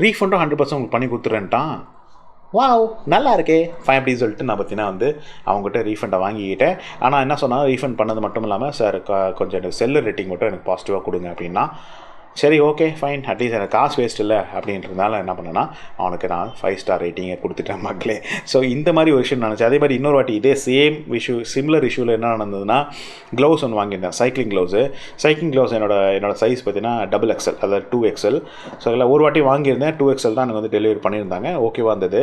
ரீஃபண்டும் 100% உங்களுக்கு பண்ணி கொடுத்துறேன்ட்டான். வாவ், நல்லா இருக்கே ஃபைன் அப்படின்னு சொல்லிட்டு நான் பார்த்தீங்கன்னா வந்து அவங்ககிட்ட ரீஃபண்டை வாங்கிக்கிட்டேன். ஆனால் என்ன சொன்னால், ரீஃபண்ட் பண்ணது மட்டும் இல்லாமல், சார் கொஞ்சம் எனக்கு செல்லர் ரேட்டிங் மட்டும் எனக்கு பாசிட்டிவாக கொடுங்க அப்படின்னா, சரி ஓகே ஃபைன், அட்லீஸ்ட் எனக்கு காசு வேஸ்ட் இல்லை அப்படின்றதுனால என்ன பண்ணேன்னா அவனுக்கு நான் 5 ஸ்டார் ரேட்டிங்கை கொடுத்துட்டேன் மக்களே. ஸோ இந்த மாதிரி ஒரு விஷயம் நினச்சி, அதே மாதிரி இன்னொரு வாட்டி இதே சிமிலர் இஷ்யூவில் என்ன நடந்ததுன்னா, க்ளவுஸ் ஒன்று வாங்கியிருந்தேன், சைக்கிளிங் க்ளவுஸ் என்னோட சைஸ் பார்த்தீங்கன்னா XXL, அதாவது 2XL. ஸோ அதில் ஒரு வாட்டி வாங்கியிருந்தேன், 2XL தான் எனக்கு வந்து டெலிவரி பண்ணியிருந்தாங்க, ஓகேவா இருந்தது.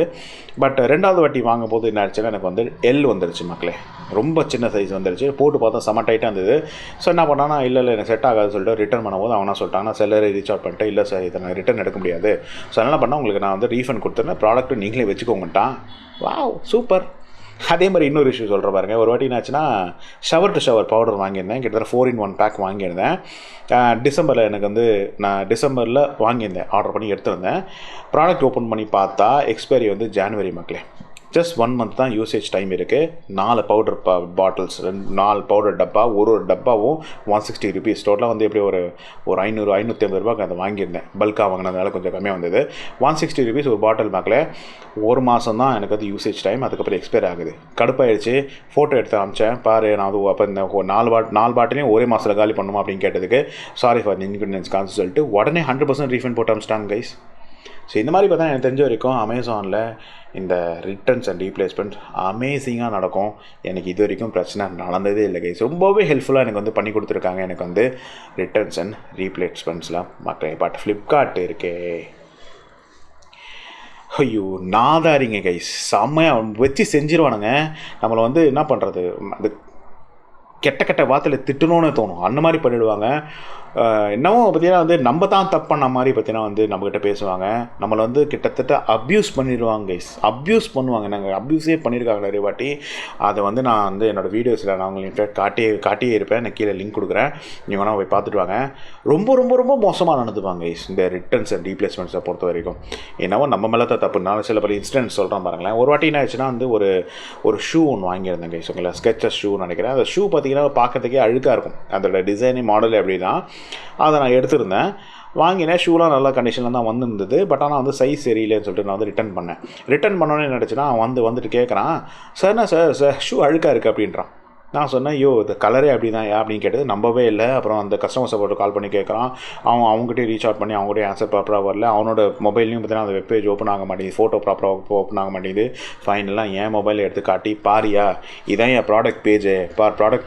பட் ரெண்டாவது வாட்டி வாங்கும் போது என்ன ஆச்சுன்னா, எனக்கு வந்து L வந்துருச்சு மக்களே, ரொம்ப சின்ன சைஸ் வந்துருச்சு. போட்டு பார்த்தா செம டைட்டாக இருந்தது. ஸோ என்ன பண்ணானா, இல்லை எனக்கு செட் ஆகாதுன்னு சொல்லிட்டு ரிட்டர்ன் பண்ணும்போது அவனா சொல்லிட்டாங்கன்னா, செல்லரை ரீச் அவுட் பண்ணிட்டு, இல்லை சார் இதை நான் ரிட்டர்ன் எடுக்க முடியாது, ஸோ என்ன பண்ணால் உங்களுக்கு நான் வந்து ரீஃபண்ட் கொடுத்துருந்தேன், ப்ராடக்ட்டு நீங்களே வச்சுக்கோங்கட்டான். Wow super. அதே மாதிரி இன்னொரு இஷ்யூ சொல்கிற பாருங்க. ஒரு வாட்டி என்னாச்சுன்னா, ஷவர் டு ஷவர் பவுடர் வாங்கியிருந்தேன், கிட்டத்தட்ட 4-in-1 பேக் வாங்கியிருந்தேன். டிசம்பரில் எனக்கு வந்து நான் வாங்கியிருந்தேன், ஆர்டர் பண்ணி எடுத்துருந்தேன். ப்ராடக்ட் ஓப்பன் பண்ணி பார்த்தா எக்ஸ்பைரி வந்து ஜான்வரி மக்களே. ஜஸ்ட் 1 மந்த் தான் யூசேஜ் டைம் இருக்குது. 4 பவுடர் பாட்டில்ஸ், 4 பவுடர் டப்பா, ஒரு டப்பாவும் 160 ருபீஸ். டோட்டலாக வந்து எப்படி ஒரு 500-550 ரூபாய்க்கு அதை வாங்கியிருந்தேன். பல்காக வாங்கினதுனால கொஞ்சம் கம்மியாக வந்தது. 160 ருபீஸ் ஒரு பாட்டில் மேக்கில். 1 மாதம் தான் எனக்கு வந்து யூசேஜ் டைம். அதுக்கப்புறம் எக்ஸ்பயர் ஆகுது. கடுப்பாயிடுச்சு. ஃபோட்டோ எடுத்து அமிச்சேன், பாரு நான் அது அப்போ இந்த 4 பாட்டிலையும் ஒரே மாதத்தில் காலி பண்ணுமா அப்படின்னு கேட்டதுக்கு சாரி ஃபார் இன்கன்வீனியன்ஸ் கான்சு சொல்லிட்டு உடனே 100% ரீஃபண்ட் போட்டு அமிச்சிட்டாங்க கைஸ். ஸோ இந்த மாதிரி பார்த்தா எனக்கு தெரிஞ்ச வரைக்கும் அமேசானில் இந்த ரிட்டர்ன்ஸ் அண்ட் ரீப்ளேஸ்மெண்ட் அமேசிங்காக நடக்கும். எனக்கு இது வரைக்கும் பிரச்சனை நடந்ததே இல்லை கைஸ். ரொம்பவே ஹெல்ப்ஃபுல்லாக எனக்கு வந்து பண்ணி கொடுத்துருக்காங்க எனக்கு வந்து ரிட்டர்ன்ஸ் அண்ட் ரீப்ளேஸ்மெண்ட்ஸ்லாம் மக்களே. பட் ஃப்ளிப்கார்ட் இருக்கே, ஐயோ நாதாரிங்க கைஸ், செம்மையாக வச்சு செஞ்சிருவானுங்க. நம்மளை வந்து என்ன பண்ணுறது, அது கெட்ட வார்த்தையில் திட்டணும்னு தோணும், அந்த மாதிரி பண்ணிவிடுவாங்க. என்னவோ பார்த்தீங்கன்னா வந்து நம்ம தான் தப்பு பண்ண மாதிரி பார்த்தீங்கன்னா வந்து நம்மக்கிட்ட பேசுவாங்க. நம்மளை வந்து கிட்டத்தட்ட அப்யூஸ் பண்ணிடுவாங்க கைஸ். அப்யூஸ் பண்ணுவாங்க. நாங்கள் அப்யூஸே பண்ணியிருக்காங்க நிறைய வாட்டி. அதை வந்து நான் வந்து என்னோடய வீடியோஸில் நான் உங்களுக்கு காட்டியே இருப்பேன். நான் கீழே லிங்க் கொடுக்குறேன், நீங்கள் வேணால் போய் பார்த்துட்டு வாங்க. ரொம்ப ரொம்ப ரொம்ப மோசமாக நடந்துப்பாங்க கைஸ் இந்த ரிட்டர்ன்ஸ் அண்ட் ரீப்ளேஸ்மெண்ட்ஸை பொறுத்த வரைக்கும். என்னவோ நம்ம மேலே தான் தப்பு. நான் சில பல இன்சிடென்ட்ஸ் சொல்கிறேன் பாருங்களேன். ஒரு வாட்டி என்ன ஆச்சுன்னா வந்து ஒரு ஷூ ஒன்று வாங்கியிருந்தேன் கைஸ். உங்களை ஸ்கெச்சஸ் ஷூ நினைக்கிறேன். அந்த ஷூ பார்த்தீங்கன்னா பார்க்கறதுக்கே அழுக்காக இருக்கும். அதோட டிசைனு மாடல் எப்படி தான் அதை நான் எடுத்திருந்தேன். வாங்கினேன். ஷூலாம் நல்ல கண்டிஷனில் தான் வந்துருந்தது. பட் ஆனால் வந்து சைஸ் சரியில்லைன்னு சொல்லிட்டு நான் வந்து ரிட்டர்ன் பண்ணேன். ரிட்டர்ன் பண்ணோன்னே நினச்சின்னா வந்துட்டு கேட்குறான், சார் ஷூ அழுக்காக இருக்குது அப்படின்றான். நான் சொன்னேன், ஐயோ இது கலரே அப்படி தான் அப்படின்னு கேட்டது நம்பவே இல்லை. அப்புறம் அந்த கஸ்டமர் சப்போர்ட் கால் பண்ணி கேட்குறான். அவங்ககிட்டே ரீச் அவுட் பண்ணி அவங்ககிட்டே ஆன்சர் ப்ராப்பராக வரல. அவனோட மொபைல்லையும் பார்த்தீங்கன்னா அந்த வெப்பேஜ் ஓப்பன் ஆக மாட்டேங்குது, ஃபோட்டோ ப்ராப்பராக ஓப்பன் ஆக மாட்டேங்குது. ஃபைனலாக என் மொபைலை எடுத்து காட்டி, பாரியா இதான் என் ப்ராடக்ட்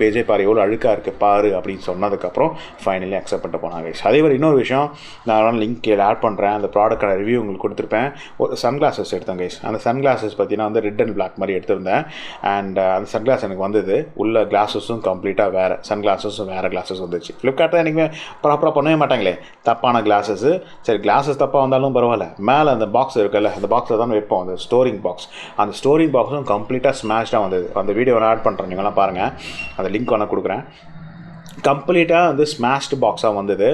பேஜே பாரு எவ்வளோ அழுக்காக இருக்குது பாரு அப்படின்னு சொன்னதுக்கப்புறம் ஃபைனலி அக்செப்ட் பண்ணிட்டு போனாங்க. அதே மாதிரி இன்னொரு விஷயம், நான் லிங்க் கீழே ஆட் பண்ணுறேன். அந்த ப்ராடக்டோட ரிவ்யூ உங்களுக்கு கொடுத்துருப்பேன். ஒரு சன்கிளாஸஸ் எடுத்தேன் கைஸ். அந்த சன்கிளாஸஸ் பார்த்தீங்கன்னா வந்து ரெட் அண்ட் பிளாக் மாதிரி எடுத்திருந்தேன். அண்ட் அந்த சன்கிளாஸ் எனக்கு வந்தது. உள்ள கிளாஸஸும் கம்ப்ளீட்டாக வேறு, சன் கிளாஸஸும் வேறு கிளாஸஸ் வந்துச்சு. ஃப்ளிப்கார்ட் தான் என்றைக்குமே ப்ராப்பராக பண்ணவே மாட்டாங்களே. தப்பான கிளாஸஸ்ஸு. சரி கிளாஸஸ் தப்பாக வந்தாலும் பரவாயில்ல, மேலே அந்த பாக்ஸ் இருக்குல்ல, அந்த பாக்ஸில் தான் வைப்போம், அந்த ஸ்டோரிங் பாக்ஸ். அந்த ஸ்டோரிங் பாக்ஸும் கம்ப்ளீட்டாக ஸ்மாஷ்டாக வந்தது. அந்த வீடியோ நான் ஆட் பண்ணுறேன், நீங்களாம் பாருங்கள். அந்த லிங்க் வேணால் கொடுக்குறேன். கம்ப்ளீட்டாக வந்து ஸ்மாஷ்டு பாக்ஸாக வந்தது.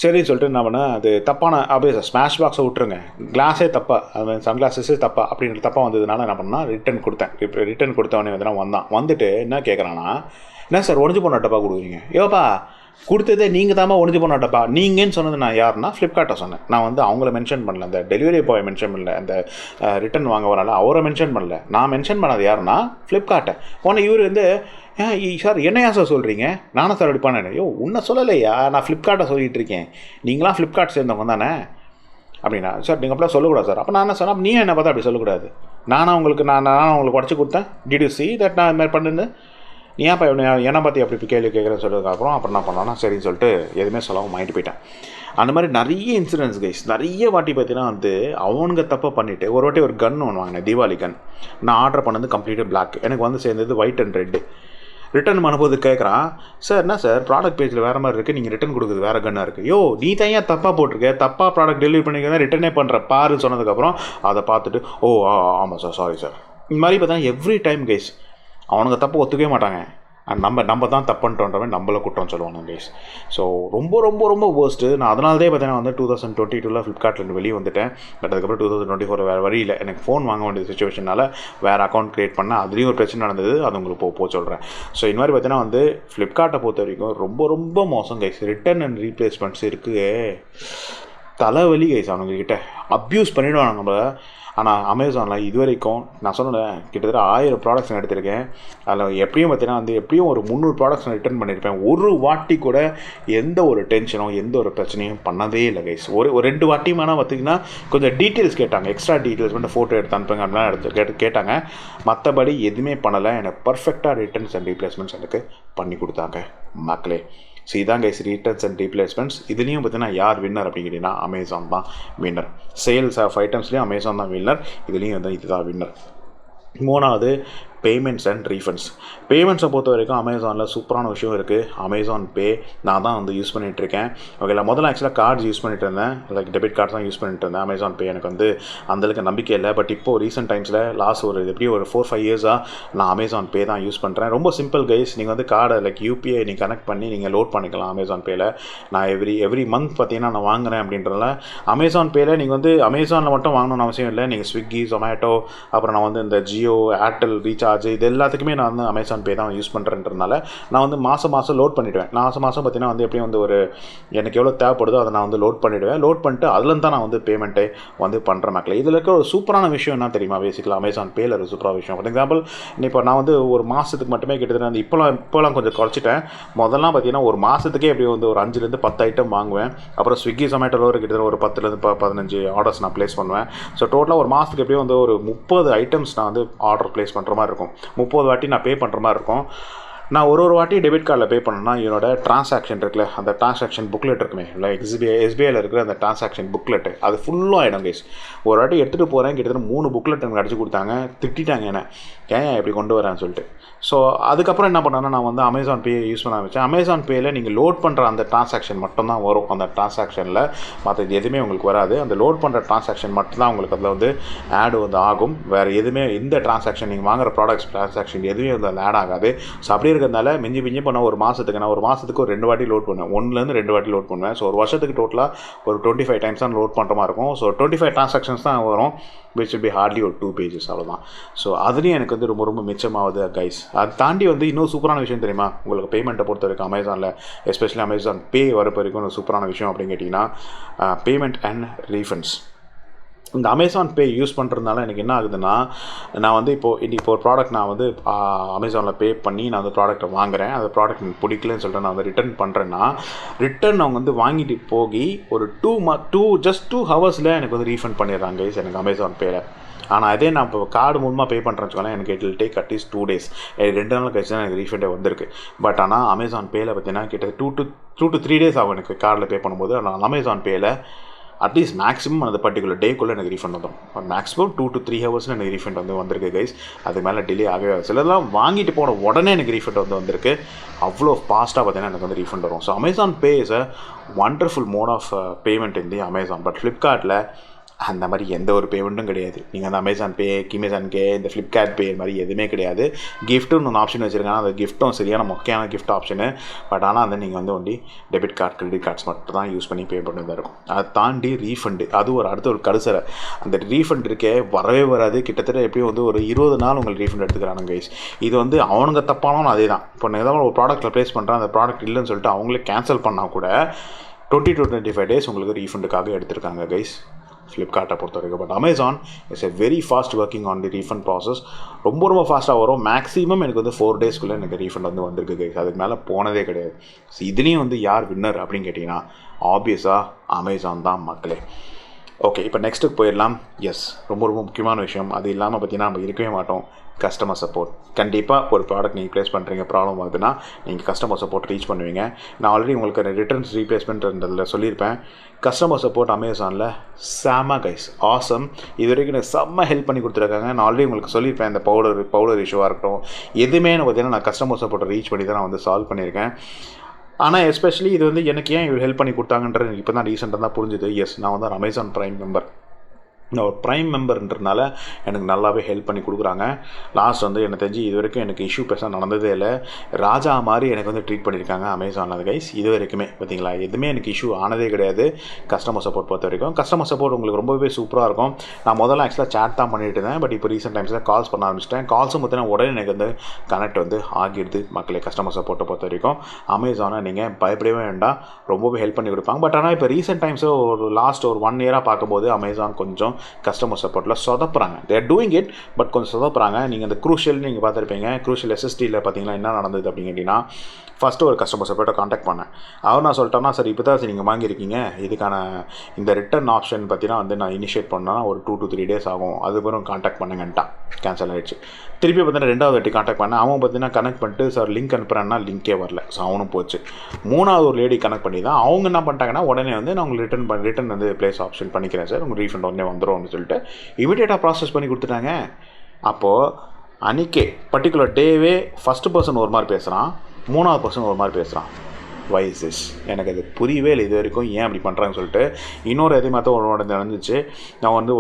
சரின்னு சொல்லிட்டு என்ன பண்ணேன், அது தப்பான அப்படியே ஸ்மாஷ் பாக்ஸை விட்டுருங்க, கிளாஸே தப்பா, அது சன்கிளாஸஸே தப்பா அப்படின்ற தப்பாக வந்ததுனால என்ன பண்ணால் ரிட்டர்ன் கொடுத்தேன். ரிட்டர்ன் கொடுத்தவனே வந்து வந்துட்டு என்ன கேட்குறான்னா, என்ன சார் உடஞ்சி போன டப்பா கொடுக்குறீங்க? ஏப்பா கொடுத்ததே நீங்கள் தாம்மா உடஞ்சி போன டப்பா. நீங்கன்னு சொன்னது நான் யாருன்னா ஃப்ளிப்கார்ட்டை சொன்னேன். நான் வந்து அவங்கள மென்ஷன் பண்ணல, அந்த டெலிவரி பாய் மென்ஷன் பண்ணல, அந்த ரிட்டர்ன் வாங்க வரனால அவரை மென்ஷன் பண்ணல. நான் மென்ஷன் பண்ணது யாருன்னா ஃப்ளிப்கார்ட்டை. உடனே இவர் வந்து, சார் என்னையா சார் சொல்கிறீங்க, நானும் சார் அப்படி பண்ணேன். ஐயோ உன்னை சொல்லலையா, நான் ஃப்ளிப்கார்ட்டை சொல்லிகிட்டு இருக்கேன், நீங்களாம் ஃப்ளிப்கார்ட் சேர்ந்தவங்க தானே அப்படின்னா. சார் நீங்கள் அப்படிலாம் சொல்லக்கூடாது சார். அப்போ நான் என்ன சொன்னேன், நீ என்ன பார்த்தா அப்படி சொல்லக்கூடாது, நானும் உங்களுக்கு உடச்சி கொடுத்தேன், டிட் யூ சி தட் நான் இது மாதிரி பண்ணிருந்தேன், நீ ஏன்ப்பா என்னை பற்றி அப்படி கேள்வி கேட்குறேன்னு சொல்கிறதுக்கப்புறம் அப்புறம் என்ன பண்ணோன்னா சரின்னு சொல்லிட்டு எதுவுமே சொல்லாமல் வாங்கிட்டு போயிட்டேன். அந்த மாதிரி நிறைய இன்சிடென்ட்ஸ் கைஸ். நிறைய வாட்டி பார்த்தீங்கன்னா வந்து அவனுங்க தப்பாக பண்ணிவிட்டு, ஒரு வாட்டி ஒரு கன் ஒன்று வாங்கினேன், தீபாவளி கன். நான் ஆர்டர் பண்ணது கம்ப்ளீட்டாக பிளாக், எனக்கு வந்து சேர்ந்தது ஒயிட் அண்ட் ரெட்டு. ரிட்டன் பண்ணும்போது கேட்குறான், சார் என்ன சார் ப்ராடக்ட் பேஜில் வேறு மாதிரி இருக்குது, நீங்கள் ரிட்டன் கொடுக்குறது வேறு கன்னாக இருக்குது. யோ நீ தான் ஏன் தப்பாக போட்டிருக்க, தப்பாக ப்ராடக்ட் டெலிவரி பண்ணிக்கிறதா ரிட்டனே பண்ணுற பாருன்னு சொன்னதுக்கப்புறம் அதை பார்த்துட்டு, ஓ ஆமாம் சார் சாரி சார். இந்த மாதிரி பார்த்தா எவ்ரி டைம் கைஸ் அவனுங்க தப்பு ஒத்துக்கவே மாட்டாங்க. அண்ட் நம்ம தான் தப்புன்றவன் நம்மளை குற்றம் சொல்லுவாங்க கைஸ். ஸோ ரொம்ப ரொம்ப ரொம்ப வேர்ஸ்ட்டு. நான் அதனாலே பார்த்தீங்கன்னா வந்து 2022 ஃப்ளிப்கார்ட்லேருந்து வெளியே வந்துட்டேன். பட் அதுக்கப்புறம் 2024 வேறு வழி இல்லை, எனக்கு ஃபோன் வாங்க வேண்டிய சுச்சுவேஷனால் வேறு அக்கௌண்ட் க்ரியேட் பண்ணேன். அதுலேயும் ஒரு பிரச்சனை நடந்தது, அது உங்களுக்கு போக சொல்கிறேன். ஸோ இந்த மாதிரி பார்த்தீங்கன்னா வந்து ஃப்ளிப்கார்ட்டை பொறுத்த வரைக்கும் ரொம்ப ரொம்ப மோசம் கைஸ். ரிட்டர்ன் அண்ட் ரீப்ளேஸ்மெண்ட்ஸ் இருக்குது, தலைவலி கைஸ். அவங்கக்கிட்ட அப்யூஸ் பண்ணிவிடுவாங்க நம்ம. ஆனால் அமேசானில் இது வரைக்கும் நான் சொன்னேன் கிட்டத்தட்ட 1000 ப்ராடக்ட்ஸ் நான் எடுத்திருக்கேன். அதில் எப்படியும் பார்த்தீங்கன்னா வந்து எப்படியும் ஒரு 300 ப்ராடக்ட்ஸ் நான் ரிட்டர்ன் பண்ணியிருப்பேன். ஒரு வாட்டி கூட எந்த ஒரு டென்ஷனோ எந்த ஒரு பிரச்சனையும் பண்ணதே இல்லை கைஸ். ஒரு 2 வாட்டி வேணால் பார்த்திங்கன்னா கொஞ்சம் டீட்டெயில்ஸ் கேட்டாங்க, எக்ஸ்ட்ரா டீட்டெயில்ஸ் மட்டும் ஃபோட்டோ எடுத்து அனுப்புங்க அப்படிலாம் கேட்டாங்க. மற்றபடி எதுவுமே பண்ணலை. எனக்கு பர்ஃபெக்டாக ரிட்டர்ன்ஸ் அண்ட் ரீப்ளேஸ்மெண்ட்ஸ் எனக்கு பண்ணி கொடுத்தாங்க மக்களே. ஸோ இதான் கைஸ் ரிட்டர்ன்ஸ் அண்ட் ரீப்ளேஸ்மெண்ட்ஸ். இதுலேயும் பார்த்தீங்கன்னா யார் வின்னர் அப்படின்னு கேட்டிங்கன்னா அமேசான் தான் வின்னர். சேல்ஸ் ஆஃப் ஐட்டம்ஸ்லேயும் அமேசான் தான் வின்னர், இதுலேயும் வந்து இதுதான் வின்னர். 3வது பேமெண்ட்ஸ் அண்ட் ரீஃபண்ட்ஸ். பேமெண்ட்ஸை பொறுத்த வரைக்கும் அமேசானில் சூப்பரான விஷயம் இருக்குது. அமேசான் பே நான் தான் வந்து யூஸ் பண்ணிகிட்ருக்கேன். ஓகேங்களா, முதல்ல ஆக்சுவலாக கார்ட்ஸ் யூஸ் பண்ணிட்டு இருந்தேன், லைக் டெபிட் கார்ட்ஸ் தான் யூஸ் பண்ணிட்டு இருந்தேன். அமேசான் பே எனக்கு வந்து அந்தளவுக்கு நம்பிக்கை இல்லை. பட் இப்போது ரீசெண்ட் டைம்ஸில் லாஸ்ட் ஒரு எப்படியும் ஒரு 4-5 இயர்ஸாக நான் அமேசான் பே தான் யூஸ் பண்ணுறேன். ரொம்ப சிம்பிள் கைஸ். நீங்கள் வந்து கார்டை லைக் யூபிஐ நீங்கள் கனெக்ட் பண்ணி நீங்கள் லோட் பண்ணிக்கலாம் அமேசான் பேயில். நான் எவ்ரி மந்த் பார்த்தீங்கன்னா நான் வாங்குறேன் அப்படின்றதுல அமேசான் பேயில் நீங்கள் வந்து அமேசானில் மட்டும் வாங்கணும்னு அவசியம் இல்லை. நீங்கள் ஸ்விக்கி, ஜொமேட்டோ, அப்புறம் நான் வந்து இந்த ஜியோ, ஏர்டெல் ரீசார்ஜ் இது எல்லாத்துக்குமே நான் வந்து அமேசான் பே தான் யூஸ் பண்ணுறேன்றதுனால நான் வந்து மாதம் லோட் பண்ணிவிடுவேன். மாதம் பார்த்தீங்கன்னா வந்து எப்படியும் வந்து ஒரு எனக்கு எவ்வளோ தேவைப்படுதோ அதை நான் வந்து லோட் பண்ணிவிடுவேன். லோட் பண்ணிட்டு அதுலேருந்து தான் நான் வந்து பேமெண்ட்டை வந்து பண்ணுற மக்களே. இதில் இருக்க ஒரு சூப்பரான விஷயம் என்ன தெரியுமா? பேசிக்கலாம் அமேசான் பேயில் ஒரு சூப்பரான விஷயம். ஃபார் எக்ஸாம்பிள் இப்போ நான் வந்து ஒரு மாதத்துக்கு மட்டுமே கிட்டத்தட்ட வந்து இப்போலாம் கொஞ்சம் குறைச்சிட்டேன். முதல்லாம் பார்த்தீங்கன்னா ஒரு மாதத்துக்கே எப்படி வந்து ஒரு 5-10 ஐட்டம் வாங்குவேன். அப்புறம் ஸ்விக்கி, ஜொமேட்டோவில் ஒரு கிட்டத்தட்ட ஒரு 10-15 ஆர்டர்ஸ் நான் ப்ளேஸ் பண்ணுவேன். ஸோ டோட்டலாக ஒரு மாதத்துக்கு எப்படியும் வந்து ஒரு 30 ஐட்டம்ஸ் நான் வந்து ஆர்டர் ப்ளேஸ் பண்ணுற மாதிரி இருக்கும். 30 வாட்டி நான் பே பண்ணுற மாதிரி இருக்கும். நான் ஒரு வாட்டி டெபிட் கார்டில் பே பண்ணேன்னா என்னோட டிரான்சாக்ஷன் இருக்குல்ல, அந்த டிரான்சாக்ஷன் புக்லெட் இருக்குமே, இல்லை எஸ்பிஐயில் இருக்கிற அந்த டிரான்சாக்ஷன் புக்லெட்டு அது ஃபுல்லாக ஆகிடும் கைஸ். ஒரு வாட்டி எடுத்துகிட்டு போகிறேன், கிட்டத்தட்ட 3 புக்லெட் எனக்கு அடிச்சு கொடுத்தாங்க. திட்டாங்க என்ன, ஏன் எப்படி கொண்டு வரேன்னு சொல்லிட்டு. ஸோ அதுக்கப்புறம் என்ன பண்ணேன்னா நான் வந்து அமேசான் பே யூஸ் பண்ண ஆரம்பித்தேன். அமேசான் பேயில் நீங்கள் லோட் பண்ணுற அந்த டிரான்சாக்ஷன் மட்டும்தான் வரும். அந்த டிரான்சாக்ஷனில் மற்ற எதுவுமே உங்களுக்கு வராது. அந்த லோட் பண்ணுற டிரான்சாக்ஷன் மட்டும்தான் உங்களுக்கு அதில் வந்து ஆடு வந்து ஆகும். வேறு எதுவுமே இந்த டிரான்சாக்ஷன் நீங்கள் வாங்குகிற ப்ராடக்ட்ஸ் டிரான்சாக்ஷன் எதுவுமே வந்து அதில் ஆட் ஆகாது. ஸோ அப்படி இருக்கிறதுனால மிஞ்சி பண்ண ஒரு மாதத்துக்கு ஒரு 2 வாட்டி லோட் பண்ணுவேன். 1லேருந்து 2 வாட்டி லோட் பண்ணுவேன். ஸோ ஒரு வருஷத்துக்கு டோட்டலாக ஒரு 25 டைம்ஸ் தான் லோட் பண்ணுற மாதிரி இருக்கும். ஸோ 25 டிரான்சாக்ஷன்ஸ் தான் வரும், which will be hardly ஒரு 2 pages அவ்வளோதான். ஸோ அதுலேயும் எனக்கு வந்து ரொம்ப மிச்சமாகுது கைஸ். அது தாண்டி வந்து இன்னும் சூப்பரான விஷயம் தெரியுமா உங்களுக்கு? பேமெண்ட்டை பொறுத்த வரைக்கும் அமேசானில் எஸ்பெஷலி அமேசான் பே வரப்போ வரைக்கும் ஒரு சூப்பரான விஷயம் அப்படின்னு கேட்டிங்கன்னா பேமெண்ட் அண்ட் ரீஃபண்ட்ஸ். இந்த அமேசான் பே யூஸ் பண்ணுறதுனால எனக்கு என்ன ஆகுதுன்னா, நான் வந்து இப்போ ஒரு ப்ராடக்ட் நான் வந்து அமேசானில் பே பண்ணி நான் அந்த ப்ராடக்ட்டை வாங்குகிறேன். அந்த ப்ராடக்ட் எனக்கு பிடிக்கலன்னு சொல்லிட்டு நான் வந்து ரிட்டர்ன் பண்ணுறேன்னா, ரிட்டர்ன் அவங்க வந்து வாங்கிட்டு போய் ஒரு 2 ஹவர்ஸில் எனக்கு வந்து ரீஃபண்ட் பண்ணிடுறாங்க கைஸ் எனக்கு அமேசான் பேயில். ஆனால் அதே நான் இப்போ கார்டு மூலமாக பே பண்ணுறேன்னு வச்சுக்கோங்களேன், எனக்கு it will take at least 2 days. 2 நாள் கழிச்சு தான் எனக்கு ரீஃபண்டே வந்திருக்கு. பட் ஆனால் அமேசான் பேயில் பார்த்தீங்கன்னா கிட்ட 2 to 3 days ஆகும் எனக்கு கார்டில் பே பண்ணும்போது. ஆனால் அமேசான் பேயில் அட்லீஸ்ட் மேக்ஸிமம் அந்த பர்டிகுலர் டேக்குள்ளே எனக்கு ரீஃபண்ட் வந்துடும். மேக்ஸிமம் 2 to 3 ஹவர்ஸில் எனக்கு ரீஃபண்ட் வந்திருக்கு கைஸ். அதுக்கு மேலே டிலே ஆகவே சிலதெல்லாம் வாங்கிட்டு போன உடனே எனக்கு ரீஃபண்ட் வந்திருக்கு. அவ்வளோ ஃபாஸ்ட்டாக பார்த்தீங்கன்னா எனக்கு வந்து ரீஃபண்ட் வரும். So Amazon pay is a wonderful mode of payment in the Amazon. But ஃப்ளிப்கார்ட்டில் அந்த மாதிரி எந்த ஒரு பேமெண்ட்டும் கிடையாது. நீங்கள் அந்த அமேசான் பே, கிமேசான் பே, இந்த ஃப்ளிப்கார்ட் பே மாதிரி எதுவுமே கிடையாது. கிஃப்ட்டுன்னு ஒன்று ஆப்ஷன் வச்சுருக்காங்க. அந்த கிஃப்ட்டும் சரியான மொக்கையான கிஃப்ட் ஆப்ஷனு. பட் ஆனால் வந்து நீங்கள் வந்து ஒண்டி டெபிட் கார்டு, கிரெடிட் கார்ட்ஸ் மட்டும் தான் யூஸ் பண்ணி பே பண்ணி இருக்கும். அதை தாண்டி ரீஃபண்டு, அது அடுத்த ஒரு கடுசரை. அந்த ரீஃபண்ட் இருக்கே வரவே வராது. கிட்டத்தட்ட எப்படியும் வந்து ஒரு 20 நாள் உங்களுக்கு ரீஃபண்ட் எடுத்துக்கிறாங்க கைஸ். இது வந்து அவனுங்க தப்பானாலும் அதே தான். இப்போ நான் ஏதாவது ஒரு ப்ராடக்ட்டில் ப்ளேஸ் பண்ணுறேன், அந்த ப்ராடக்ட் இல்லைன்னு சொல்லிட்டு அவங்களே கேன்சல் பண்ணால் கூட 20 to 25 days உங்களுக்கு ரீஃபண்டுக்காக எடுத்திருக்காங்க கைஸ் ஃப்ளிப்கார்ட்டை பொறுத்த வரைக்கும். But Amazon is a very fast working on the refund process. ரொம்ப ஃபாஸ்ட்டாக வரும். மேக்ஸிமம் எனக்கு வந்து 4 daysக்குள்ளே எனக்கு ரீஃபண்ட் வந்து வந்திருக்கு கைஸ். அதுக்கு மேலே போனதே கிடையாது. ஸோ இதுலேயும் வந்து யார் வின்னர் அப்படின்னு கேட்டிங்கன்னா ஆப்வியஸாக அமேசான் தான் மக்களே. ஓகே, இப்போ நெக்ஸ்ட்டுக்கு போயிடலாம். எஸ், ரொம்ப முக்கியமான விஷயம். அது இல்லாமல் பார்த்தீங்கன்னா நம்ம இருக்கவே மாட்டோம். Customer support. கண்டிப்பாக ஒரு ப்ராடக்ட் நீங்கள் ப்ளேஸ் பண்ணுறீங்க, ப்ராப்ளம் வருதுன்னா நீங்கள் கஸ்டமர் சப்போர்ட் ரீச் பண்ணுவீங்க. நான் ஆல்ரெடி உங்களுக்கு ரிட்டர்ன்ஸ் ரீப்ளேஸ்மெண்ட்ன்றதில் சொல்லியிருப்பேன். கஸ்டமர் சப்போர்ட் அமேசானில் செம்ம கைஸ், ஆசம். இது வரைக்கும் எனக்கு செம்ம ஹெல்ப் பண்ணி கொடுத்துருக்காங்க. நான் ஆல்ரெடி உங்களுக்கு சொல்லியிருப்பேன், இந்த பவுடர் இஷ்யூவாக இருக்கட்டும், எதுவுமே பார்த்தீங்கன்னா நான் கஸ்டமர் சப்போர்ட்டை ரீச் பண்ணி தான் நான் வந்து சால்வ் பண்ணியிருக்கேன். ஆனால் எஸ்பெஷலி இது வந்து எனக்கு ஏன் இவ்வளோ ஹெல்ப் பண்ணி கொடுத்தாங்கன்றது எனக்கு இப்போ தான் ரீசெண்டாக தான் புரிஞ்சுது. எஸ், நான் வந்து அமேசான் ப்ரைம் மெம்பர். நான் ஒரு ப்ரைம் மெம்பர்ன்றனால எனக்கு நல்லாவே ஹெல்ப் பண்ணி கொடுக்குறாங்க. லாஸ்ட் வந்து எனக்கு தெரிஞ்சு இது வரைக்கும் எனக்கு இஷ்யூ பெருசாக நடந்ததே இல்லை. ராஜா மாதிரி எனக்கு வந்து ட்ரீட் பண்ணியிருக்காங்க அமேசானில் கைஸ். இது வரைக்குமே பார்த்தீங்களா, எதுவுமே எனக்கு இஷ்யூ ஆனதே கிடையாது கஸ்டமர் சப்போர்ட் பொறுத்த வரைக்கும். கஸ்டமர் சப்போர்ட் உங்களுக்கு ரொம்பவே சூப்பராக இருக்கும். நான் முதல்ல ஆக்சுவலாக சேட் தான் பண்ணிட்டு இருந்தேன். பட் இப்போ ரீசெண்ட் டைம்ஸில் கால்ஸ் பண்ண ஆரம்பிச்சிட்டேன். கால்ஸும் பார்த்தீங்கன்னா உடனே எனக்கு வந்து கனெக்ட் வந்து ஆகிடுது மக்களே. கஸ்டமர் சப்போர்ட்டை பொறுத்த வரைக்கும் அமேசானை நீங்கள் பயப்படவே வேண்டாம், ரொம்பவே ஹெல்ப் பண்ணி கொடுப்பாங்க. பட் ஆனால் இப்போ ரீசெண்ட் டைம்ஸில் ஒரு லாஸ்ட் ஒரு 1 year பார்க்கும்போது அமேசான் கொஞ்சம் கஸ்டமர் சப்போர்ட்டில் சொதப்புறாங்க. தேர் டூயிங் இட், பட் கொஞ்சம் சொதப்புறாங்க. நீங்கள் இந்த க்ரூஷியல் நீங்கள் பார்த்துருப்பீங்க. க்ரூஷியல் SSTயில் பார்த்தீங்கன்னா என்ன நடந்தது அப்படின்னு கேட்டிங்கன்னா, ஃபஸ்ட்டு ஒரு கஸ்டமர் சப்போர்ட்டை காண்டாக்ட் பண்ணேன். அவர் நான் சொல்லிட்டேன்னா, சார் இப்போ தான் நீங்கள் வாங்கியிருக்கீங்க, இதுக்கான இந்த ரிட்டர்ன் ஆப்ஷன் பார்த்தீங்கன்னா வந்து நான் இனிஷியேட் பண்ணால் ஒரு 2 to 3 days ஆகும், அதுக்கப்புறம் காண்டாக்ட் பண்ணுங்கன்ட்டான். கேன்சல் ஆகிடுச்சு. திருப்பி பார்த்தீங்கன்னா 2வது வாட்டி காண்டாக்ட் பண்ணேன். அவன் பார்த்தீங்கன்னா கனெக்ட் பண்ணிட்டு சார் லிங்க் அனுப்புகிறேன்னா லிங்கே வரல. ஸோ அவனும் போச்சு. 3வது ஒரு லேடி கனெக்ட் பண்ணி தான் அவங்க என்ன பண்ணிட்டாங்கன்னா, உடனே வந்து நான் உங்களுக்கு ரிட்டர்ன் வந்து ப்ளேஸ் ஆப்ஷன் பண்ணிக்கிறேன் சார், உங்களுக்கு ரீஃபண்ட் உடனே வந்துடும் சொல்லிட்டு இமீடியட்டாக ப்ராசஸ் பண்ணி கொடுத்துட்டாங்க. அப்போது அன்றைக்கே பர்டிகுலர் டேவே ஃபஸ்ட்டு பர்சன் ஒரு மாதிரி பேசுகிறான், 3வது பர்சன் ஒரு மாதிரி பேசுகிறான். வைசஸ் எனக்கு அது புரியவே இல்லை இது வரைக்கும், ஏன் அப்படி பண்ணுறாங்கன்னு சொல்லிட்டு. இன்னொரு எதை மாற்ற ஒன்று நடந்துச்சு. நான் வந்து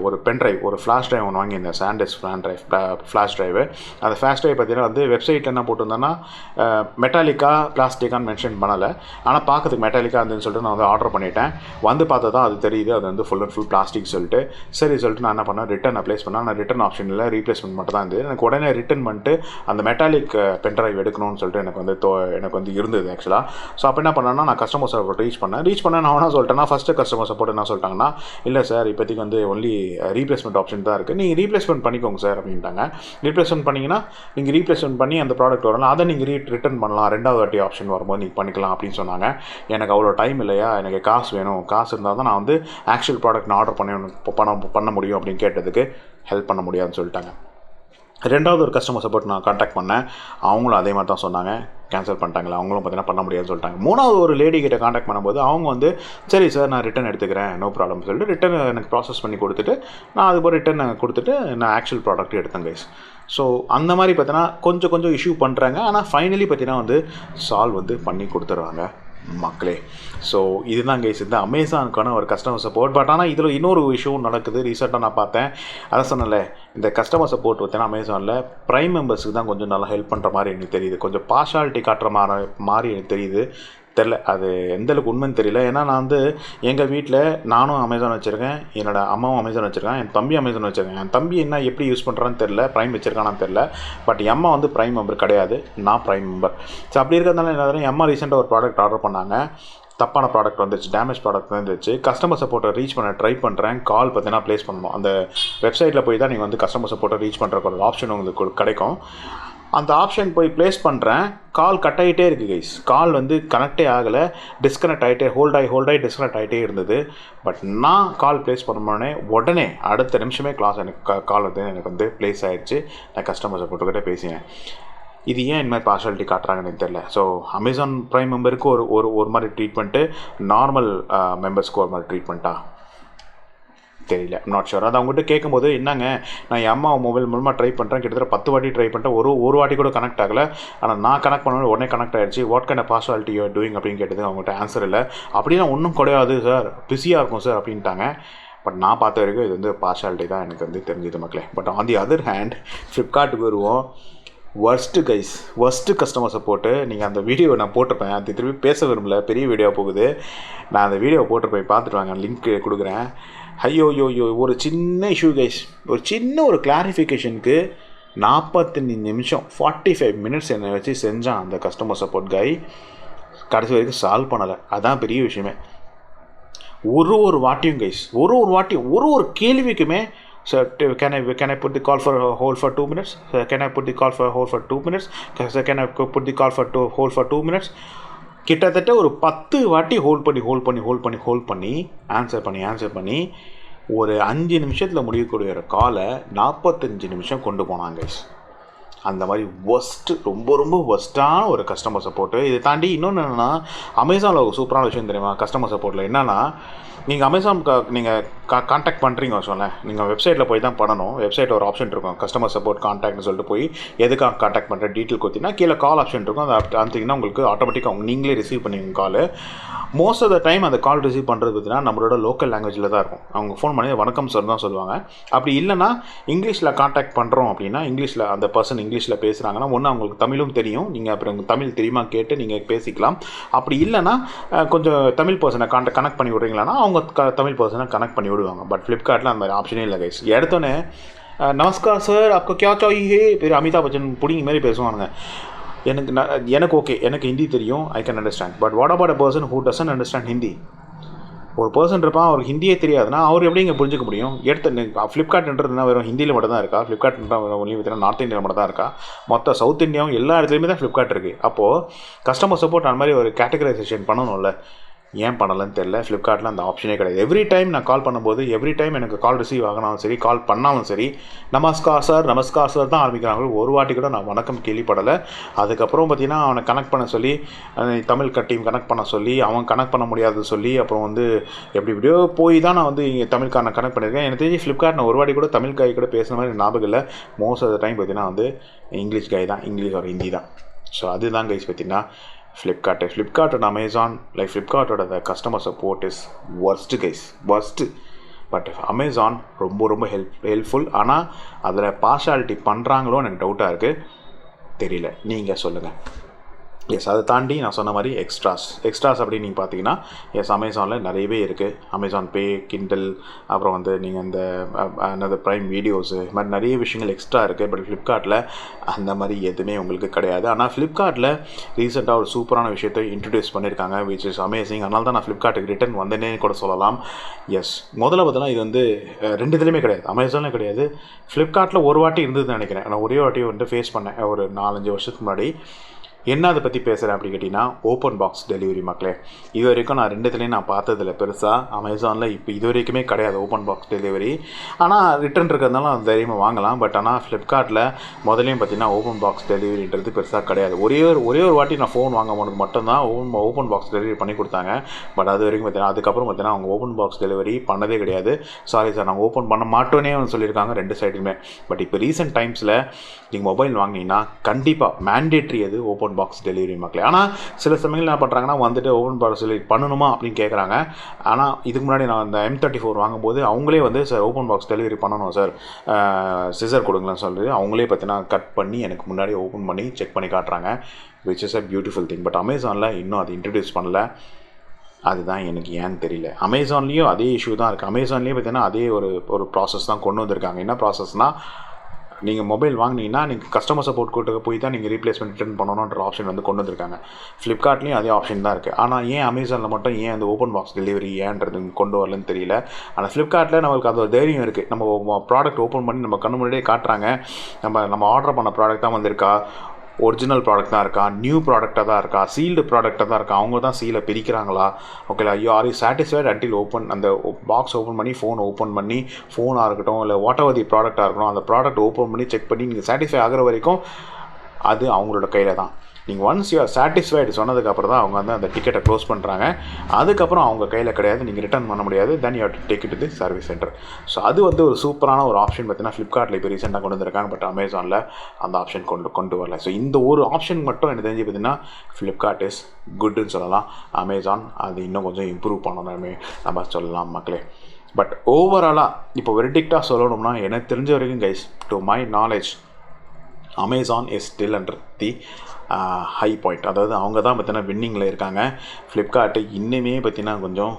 ஒரு பென்ட்ரைவ், ஒரு ஃப்ளாஷ் ட்ரைவ் ஒன்று வாங்கியிருந்தேன், சாண்டிஸ்க் ஃப்ளாஷ் ட்ரைவு. அந்த ஃப்ளாஷ் ட்ரைவ் பார்த்தீங்கன்னா வந்து வெப்சைட்டில் என்ன போட்டிருந்தேன்னா மெட்டாலிக்கா பிளாஸ்டிக்கான்னு மென்ஷன் பண்ணலை, ஆனால் பார்க்கறதுக்கு மெட்டாலிக்கா இருந்துன்னு சொல்லிட்டு நான் வந்து ஆர்டர் பண்ணிட்டேன். வந்து பார்த்தா தான் அது தெரியுது அது வந்து ஃபுல் அண்ட் ஃபுல் பிளாஸ்டிக் சொல்லிட்டு. சரி சொல்லிட்டு நான் என்ன பண்ணேன், ரிட்டன் அப்ளைஸ் பண்ணேன். நான் ரிட்டன் ஆப்ஷன் இல்லை, ரீப்ளேஸ்மெண்ட் மட்டும் தான் இருந்தது. எனக்கு உடனே ரிட்டன் பண்ணிட்டு அந்த மெட்டாலிக் பென்ட்ரைவ் எடுக்கணும்னு சொல்லிட்டு எனக்கு வந்து இருந்தது ஆக்சுவலாக. ஸோ அப்போ என்ன பண்ணேன்னா நான் கஸ்டமர் சப்போர்ட் ரீச் பண்ணேன். நான் என்ன சொல்லிட்டேன்னா ஃபஸ்ட்டு கஸ்டமர் சப்போர்ட் என்ன சொல்லிட்டாங்கன்னா, இல்லை சார் இப்போதைக்கு வந்து ஒன்லி ரீப்ளேஸ்மெண்ட் ஆப்ஷன் தான் இருக்குது, நீங்கள் ரீப்ளேஸ்மெண்ட் பண்ணிக்கோங்க சார் அப்படின்ட்டாங்க. ரீப்ளேஸ்மெண்ட் பண்ணிங்கன்னா நீங்கள் ரீப்ளேஸ்மெண்ட் பண்ணி அந்த ப்ராடக்ட் வரலாம், அதை நீங்கள் ரிட்டர்ன் பண்ணலாம், 2வது வாட்டி ஆப்ஷன் வரும்போது நீங்கள் பண்ணிக்கலாம் அப்படின்னு சொன்னாங்க. எனக்கு அவ்வளோ டைம் இல்லையா, எனக்கு காசு வேணும், காசு இருந்தால் தான் நான் வந்து ஆக்சுவல் ப்ராடக்ட் நான் ஆர்டர் பண்ண முடியும் அப்படின்னு கேட்டதுக்கு ஹெல்ப் பண்ண முடியாதுன்னு சொல்லிட்டாங்க. 2வது ஒரு கஸ்டமர் சப்போர்ட் நான் கான்டாக்ட் பண்ணேன், அவங்களும் அதே மாதிரி தான் சொன்னாங்க, கேன்சல் பண்ணிட்டாங்களா, அவங்களும் பார்த்தீங்கன்னா பண்ண முடியாதுன்னு சொல்லிட்டாங்க. 3வது ஒரு லேடி கிட்ட கான்டாக்ட் பண்ணும்போது அவங்க வந்து சரி சார் நான் ரிட்டன் எடுத்துக்கிறேன், நோ ப்ராப்ளம் சொல்லிட்டு ரிட்டன் எனக்கு ப்ராசஸ் பண்ணி கொடுத்துட்டு நான் அதுபோல் ரிட்டன் கொடுத்துட்டு நான் ஆக்சுவல் ப்ராடக்ட் எடுத்தேன் கைஸ். ஸோ அந்த மாதிரி பார்த்தீங்கன்னா கொஞ்சம் இஷ்யூ பண்ணுறாங்க, ஆனால் ஃபைனலி பார்த்தீங்கன்னா வந்து சால்வ் வந்து பண்ணி கொடுத்துருவாங்க மக்களே. ஸோ இதுதான் கைஸ் இந்த அமேசானுக்கான ஒரு கஸ்டமர் சப்போர்ட். பட் ஆனால் இதில் இன்னொரு விஷயம் நடக்குது, ரீசெண்டாக நான் பார்த்தேன். அதை சொன்னல, இந்த கஸ்டமர் சப்போர்ட் பார்த்தீங்கன்னா அமேசானில் ப்ரைம் மெம்பர்ஸுக்கு தான் கொஞ்சம் நல்லா ஹெல்ப் பண்ணுற மாதிரி எனக்கு தெரியுது, கொஞ்சம் பார்ஷாலிட்டி காட்டுற மாதிரி எனக்கு தெரியுது. தெரில அது எந்தளவுக்கு உண்மைன்னு தெரியல. ஏன்னா நான் வந்து எங்கள் வீட்டில் நானும் அமேசான் வச்சுருக்கேன், என்னோட அம்மாவும் அமேசான் வச்சுருக்கேன், என் தம்பி அமேசான் வச்சுருக்கேன். என் தம்பி என்ன எப்படி யூஸ் பண்ணுறான்னு தெரில, ப்ரைம் வச்சுருக்கானான்னு தெரில. பட் என் அம்மா வந்து ப்ரைம் மெம்பர் கிடையாது, நான் ப்ரைம் மெம்பர். ஸோ அப்படி இருக்கிறதுனால என்ன, என் அம்மா ரீசெண்டாக ஒரு ப்ராடக்ட் ஆர்டர் பண்ணாங்க, தப்பான ப்ராடக்ட் வந்துச்சு, டேமேஜ் ப்ராடக்ட் வந்துச்சு. கஸ்டமர் சப்போர்ட்டை ரீச் பண்ண ட்ரை பண்ணுறேன், கால் பார்த்தீங்கன்னா ப்ளேஸ் பண்ணணும். அந்த வெப்சைட்டில் போய் தான் நீங்கள் வந்து கஸ்டமர் சப்போர்ட்டை ரீச் பண்ணுறக்கு ஒரு ஆப்ஷன் உங்களுக்கு கிடைக்கும். அந்த ஆப்ஷன் போய் ப்ளேஸ் பண்ணுறேன், கால் கட் ஆகிட்டே இருக்குது கைஸ். கால் வந்து கனெக்டே ஆகலை, டிஸ்கனெக்ட் ஆகிட்டே ஹோல்டாகி டிஸ்கனெக்ட் ஆகிட்டே இருந்தது. பட் நான் கால் ப்ளேஸ் பண்ணோடனே உடனே அடுத்த நிமிஷமே கால் வந்து எனக்கு வந்து ப்ளேஸ் ஆகிடுச்சு. நான் கஸ்டமர் சப்போர்ட்டுக்கிட்ட பேசினேன். இது ஏன் இந்த மாதிரி பார்ஷாலிட்டி காட்டுறாங்கன்னு எனக்கு தெரியல. ஸோ அமேசான் ப்ரைம் மெம்பருக்கு ஒரு மாதிரி ட்ரீட்மெண்ட்டு, நார்மல் மெம்பர்ஸ்க்கு ஒரு மாதிரி ட்ரீட்மெண்ட்டா தெரியல, நாட் ஷுர். அது அவங்ககிட்ட கேட்கும்போது என்னங்க நான் என் அம்மா மொபைல் மூலமாக ட்ரை பண்ணுறேன், கிட்டத்தட்ட 10 வாட்டி ட்ரை பண்ணிட்டேன், ஒரு வாட்டி கூட கனெக்ட் ஆகலை, ஆனால் நான் கனெக்ட் பண்ண உடனே கனெக்ட் ஆகிடுச்சு, what kind of partiality you are doing அப்படின்னு கேட்டது அவங்ககிட்ட ஆன்சர் இல்லை. அப்படின்னா ஒன்றும் கிடையாது சார், பிஸியாக இருக்கும் சார் அப்படின்ட்டாங்க. பட் நான் பார்த்த வரைக்கும் இது வந்து பார்ஷாலிட்டி தான் எனக்கு வந்து தெரிஞ்சுது மக்களே. But on the other hand ஃப்ளிப்கார்ட்டுக்கு வருவோம். Worst customer support. நீங்கள் அந்த வீடியோ நான் போட்டிருப்பேன், அது திருப்பி பேச விரும்பல, பெரிய வீடியோ போகுது, நான் அந்த வீடியோ போட்டிருப்பேன், பார்த்துட்டு வாங்க, லிங்க் கொடுக்குறேன். ஐயோ ஒரு சின்ன இஷ்யூ கைஸ், ஒரு கிளாரிஃபிகேஷனுக்கு 45 நிமிஷம் 45 மினிட்ஸ் என்னை வச்சு செஞ்சான் அந்த கஸ்டமர் சப்போர்ட் கை, கடைசி வரைக்கும் சால்வ் பண்ணலை. அதுதான் பெரிய விஷயமே. ஒரு வாட்டியும் கைஸ், ஒரு கேள்விக்குமே sir, can I put the call for hold for 2 minutes? Can I put the call for hold for 2 minutes? Can I put the call for hold for 2 minutes? கிட்டத்தட்ட ஒரு 10 வாட்டி ஹோல்ட் பண்ணி ஆன்சர் பண்ணி ஒரு 5 நிமிஷத்தில் முடியக்கூடிய ஒரு காலை 45 நிமிஷம் கொண்டு போனாங்க கைஸ். அந்த மாதிரி ரொம்ப ஒஸ்ட்டான ஒரு கஸ்டமர் சப்போர்ட்டு. இதை தாண்டி இன்னொன்று என்னென்னா, அமேசானில் ஒரு சூப்பரான விஷயம் தெரியுமா கஸ்டமர் சப்போர்ட்டில் என்னென்னா, நீங்கள் அமேசான் நீங்கள் கான்டாக்ட் பண்ணுறீங்க வச்சுக்கோங்களேன், நீங்கள் வெப்சைட்டில் போய் தான் பண்ணணும். வெப்சைட்டில் ஒரு ஆப்ஷன் இருக்கும், கஸ்டமர் சப்போர்ட் கான்டாக்ட்னு சொல்லிட்டு போய் எதுக்காக கான்டாக்ட் பண்ணுற டீட்டெயில் கொடுத்தீங்கன்னா கீழே கால் ஆப்ஷன் இருக்கும், அதை அனுப்பிங்கன்னா உங்களுக்கு ஆட்டோமேட்டிக்காக நீங்களே ரிசீவ் பண்ணுவீங்க கால். மோஸ்ட் ஆஃப் த டைம் அந்த கால் ரிசீவ் பண்ணுறது பார்த்தீங்கன்னா நம்மளோட லோக்கல் லாங்குவேஜில் தான் இருக்கும். அவங்க ஃபோன் பண்ணி வணக்கம் சார் தான் சொல்லுவாங்க. அப்படி இல்லைனா இங்கிலீஷில் கான்டாக்ட் பண்ணுறோம் அப்படின்னா, இங்கிலீஷில் அந்த பர்சன் இங்கிலீஷில் பேசுகிறாங்கன்னா ஒன்று அவங்களுக்கு தமிழும் தெரியும், நீங்கள் அப்புறம் தமிழ் தெரியுமா கேட்டு நீங்கள் பேசிக்கலாம். அப்படி இல்லைனா கொஞ்சம் தமிழ் பர்சனை கனெக்ட் பண்ணி விட்றீங்களான்னா அவங்க தமிழ் பர்சனை கனெக்ட் பண்ணி விடுவாங்க. பட் ஃப்ளிப்கார்ட்டில் அந்த மாதிரி ஆப்ஷனே இல்லை கைஸ். எடுத்தோன்னே நமஸ்கார் சார் आपको क्या चाहिए பேர் அமிதாப் பச்சன் பிடிங்க மாதிரி பேசுவானுங்க. எனக்கு ஓகே, எனக்கு ஹிந்தி தெரியும், I can understand. But what about a person who doesn't understand Hindi? ஒரு பர்சன் இருப்பான், அவருக்கு ஹிந்தியே தெரியாதுன்னா அவர் எப்படி இங்கே புரிஞ்சிக்க முடியும்? ஃப்ளிப்கார்ட்ன்றதுனா வெறும் ஹிந்தியில் மட்டும் தான் இருக்கா? ஃப்ளிப்கார்ட்ன்ற ஒன்லி வித்தினா நார்த் இந்தியாவில் மட்டும் தான் இருக்கா? மொத்த சவுத் இந்தியாவும் எல்லா இடத்துலையுமே தான் ஃப்ளிப்கார்ட் இருக்குது. அப்போது கஸ்டமர் சப்போர்ட் அந்த மாதிரி ஒரு கேட்டகரைசேஷன் பண்ணணும்ல. ஏன் பண்ணலன்னு தெரியல. ஃப்ளிப்கார்ட்டில் அந்த ஆப்ஷனே கிடையாது. எவ்ரி டைம் நான் கால் பண்ணும்போது எவ்ரி டைம் எனக்கு கால் ரிசீவ் ஆகினாலும் சரி, கால் பண்ணாலும் சரி, நமஸ்கார் சார் தான் ஆரம்பிக்கிறாங்க. ஒரு வாட்டி கூட நான் வணக்கம் கேள்விப்படலை. அதுக்கப்புறம் பார்த்தீங்கன்னா அவனை கனெக்ட் பண்ண சொல்லி, தமிழ் டீம் கனெக்ட் பண்ண சொல்லி, அவன் கனெக்ட் பண்ண முடியாது சொல்லி, அப்புறம் வந்து எப்படியோ போய் தான் நான் வந்து இங்கே தமிழ்காரனை கனெக்ட் பண்ணியிருக்கேன். எனக்கு தெரிஞ்சு ஃப்ளிப்கார்ட் நான் ஒரு வாட்டி கூட தமிழ் காய் கூட பேசுன மாதிரி ஞாபகம் இல்லை. மோஸ்ட் ஆஃப் த டைம் பார்த்தீங்கன்னா வந்து இங்கிலீஷ் காய் தான், இங்கிலீஷ் ஒரு ஹிந்தி தான். ஸோ அதுதான் கைஸ் பார்த்தீங்கன்னா ஃப்ளிப்கார்ட் அண்ட் அமேசான். லைக் ஃப்ளிப்கார்ட்டோட customer support is worst guys, worst. But Amazon ரொம்ப ஹெல்ப்ஃபுல். ஆனால் அதில் பார்ஷாலிட்டி பண்ணுறாங்களோ எனக்கு டவுட்டாக இருக்குது, தெரியல. நீங்கள் சொல்லுங்கள். எஸ், அதை தாண்டி நான் சொன்ன மாதிரி எக்ஸ்ட்ராஸ் அப்படின்னு நீங்கள் பார்த்தீங்கன்னா எஸ், அமேசானில் நிறையவே இருக்குது. அமேசான் பே, கிண்டல், அப்புறம் வந்து நீங்கள் இந்த அந்த ப்ரைம் வீடியோஸு, இது மாதிரி நிறைய விஷயங்கள் எக்ஸ்ட்ரா இருக்குது. பட் ஃப்ளிப்கார்ட்டில் அந்த மாதிரி எதுவுமே உங்களுக்கு கிடையாது. ஆனால் ஃப்ளிப்கார்ட்டில் ரீசெண்டாக ஒரு சூப்பரான விஷயத்தை இன்ட்ரடியூஸ் பண்ணியிருக்காங்க, விச் இஸ் அமேசிங். அதனால தான் நான் ஃப்ளிப்கார்ட்டுக்கு ரிட்டர்ன் வந்தேனே கூட சொல்லலாம். எஸ், முதல்ல பார்த்தீங்கன்னா இது வந்து ரெண்டு இதுலேயுமே கிடையாது, அமேசானில் கிடையாது, ஃப்ளிப்கார்ட்டில் ஒரு வாட்டி இருந்ததுன்னு நினைக்கிறேன். நான் ஒரே வாட்டி வந்து ஃபேஸ் பண்ணேன் ஒரு 4-5 வருஷத்துக்கு முன்னாடி. என்ன அதை பற்றி பேசுகிறேன் அப்படி கேட்டிங்கன்னா, ஓப்பன் பாக்ஸ் டெலிவரி மக்களே. இது வரைக்கும் நான் ரெண்டுத்துலேயும் நான் பார்த்ததில்ல பெருசாக. அமேசானில் இப்போ இது வரைக்குமே கிடையாது ஓப்பன் பாக்ஸ் டெலிவரி. ஆனால் ரிட்டர்ன் இருக்கிறதுனால அது தைரியமாக வாங்கலாம். பட் ஆனால் ஃப்ளிப்கார்ட்டில் முதலையும் பார்த்தீங்கன்னா ஓப்பன் பாக்ஸ் டெலிவரின்றது பெருசாக கிடையாது. ஒரே ஒரு வாட்டி நான் ஃபோன் வாங்க போனது மட்டும்தான் ஓப்பன் பாக்ஸ் டெலிவரி பண்ணி கொடுத்தாங்க. பட் அது வரைக்கும் பார்த்தீங்கன்னா அதுக்கப்புறம் பார்த்தீங்கன்னா அவங்க ஓப்பன் பாக்ஸ் டெலிவரி பண்ணதே கிடையாது. சாரி சார், நாங்கள் ஓப்பன் பண்ண மாட்டோன்னே வந்து சொல்லியிருக்காங்க 2 சைடுமே. பட் இப்போ ரீசெண்ட் டைம்ஸில் நீங்கள் மொபைல் வாங்கினீங்கன்னா கண்டிப்பாக மேண்டேட்ரி அது ஓப்பன் பாக்ஸ் டெலிவரி மக்களே. ஆனால் சில சமயங்கள் என்ன பண்ணுறாங்கன்னா வந்துட்டு ஓப்பன் பாக்ஸ் டெலிவரி பண்ணணுமா அப்படின்னு கேட்குறாங்க. ஆனால் இதுக்கு முன்னாடி நான் இந்த M34 வாங்கும்போது அவங்களே வந்து சார் ஓப்பன் பாக்ஸ் டெலிவரி பண்ணணும் சார், சிசர் கொடுங்களேன்னு சொல்லி அவங்களே பார்த்தீங்கன்னா கட் பண்ணி எனக்கு முன்னாடி ஓப்பன் பண்ணி செக் பண்ணி காட்டுறாங்க, which is a beautiful thing. But அமேசானில் இன்னும் அது இன்ட்ரடியூஸ் பண்ணல. அதுதான் எனக்கு ஏன்னு தெரியல. அமேசான்லேயும் அதே இஷ்யூ தான் இருக்குது. அமேசான்லேயும் பார்த்தீங்கன்னா அதே ஒரு ப்ராசஸ் தான் கொண்டு வந்திருக்காங்க. என்ன ப்ராசஸ்னால், நீங்கள் மொபைல் வாங்கினீங்கன்னா நீங்கள் கஸ்டமர் சப்போர்ட் கூட்டுக்கு போய் தான் நீங்கள் ரீப்ளேஸ்மெண்ட் ரிட்டர்ன் பண்ணணுன்ற ஆப்ஷன் வந்து கொண்டு வந்திருக்காங்க. ஃப்ளிப்கார்ட்லேயும் அதே ஆப்ஷன் தான் இருக்குது. ஆனால் ஏன் அமேசானில் மட்டும் ஏன் அந்த ஓப்பன் பாக்ஸ் டெலிவரி ஏன்றது கொண்டு வரலன்னு தெரியல. ஆனால் ஃப்ளிப்கார்ட்டில் நம்மளுக்கு அது ஒரு தைரியம் இருக்குது. நம்ம ப்ராடக்ட் ஓப்பன் பண்ணி நம்ம கண்ணு முன்னாடியே காட்டுறாங்க, நம்ம ஆர்டர் பண்ண ப்ராடக்ட் தான் வந்திருக்கா, ஒரிஜினல் ப்ராடக்ட் தான் இருக்கா, நியூ ப்ராடக்டாக தான் இருக்கா, சீல்டு ப்ராடக்டாக தான் இருக்கா, அவங்க தான் சீலை பிரிக்கிறாங்களா, ஓகேலா, are you satisfied until open அந்த பாக்ஸ் ஓப்பன் பண்ணி ஃபோன் ஓப்பன் பண்ணி ஃபோனாக இருக்கட்டும் இல்லை வாட் எவர் தி ப்ராடக்டாக இருக்கட்டும், அந்த ப்ராடக்ட் ஓப்பன் பண்ணி செக் பண்ணி நீங்கள் சாட்டிஸ்ஃபை ஆகிற வரைக்கும் அது அவங்களோட கையில் தான். நீங்கள் ஒன்ஸ் யூ ஆர் சாட்டிஸ்ஃபைடு சொன்னதுக்கப்புறம் தான் அவங்க வந்து அந்த டிக்கெட்டை க்ளோஸ் பண்ணுறாங்க. அதுக்கப்புறம் அவங்க கையில் கிடையாது, நீங்கள் ரிட்டர்ன் பண்ண முடியாது. Then you have to take it to the service centre. So அது வந்து ஒரு சூப்பரான ஒரு ஆப்ஷன் பார்த்தீங்கன்னா ஃப்ளிப்கார்ட்டில் இப்போ ரீசெண்டாக கொண்டு வந்திருக்காங்க. பட் அமேசானில் அந்த ஆப்ஷன் கொண்டு வரல. ஸோ இந்த ஒரு ஆப்ஷன் மட்டும் எனக்கு தெரிஞ்சு பார்த்தீங்கன்னா ஃப்ளிப்கார்ட் இஸ் குட்டுன்னு சொல்லலாம். அமேசான் அது இன்னும் கொஞ்சம் இம்ப்ரூவ் பண்ணணுமே நம்ம சொல்லலாம் மக்களே. பட் ஓவராலாக இப்போ வெர்டிக்டாக சொல்லணும்னா எனக்கு தெரிஞ்ச வரைக்கும் guys, to my knowledge, Amazon is still under the high point. அதாவது அவங்க தான் பார்த்தீங்கன்னா வின்னிங்கில் இருக்காங்க. ஃப்ளிப்கார்ட்டு இன்னுமே பார்த்தீங்கன்னா கொஞ்சம்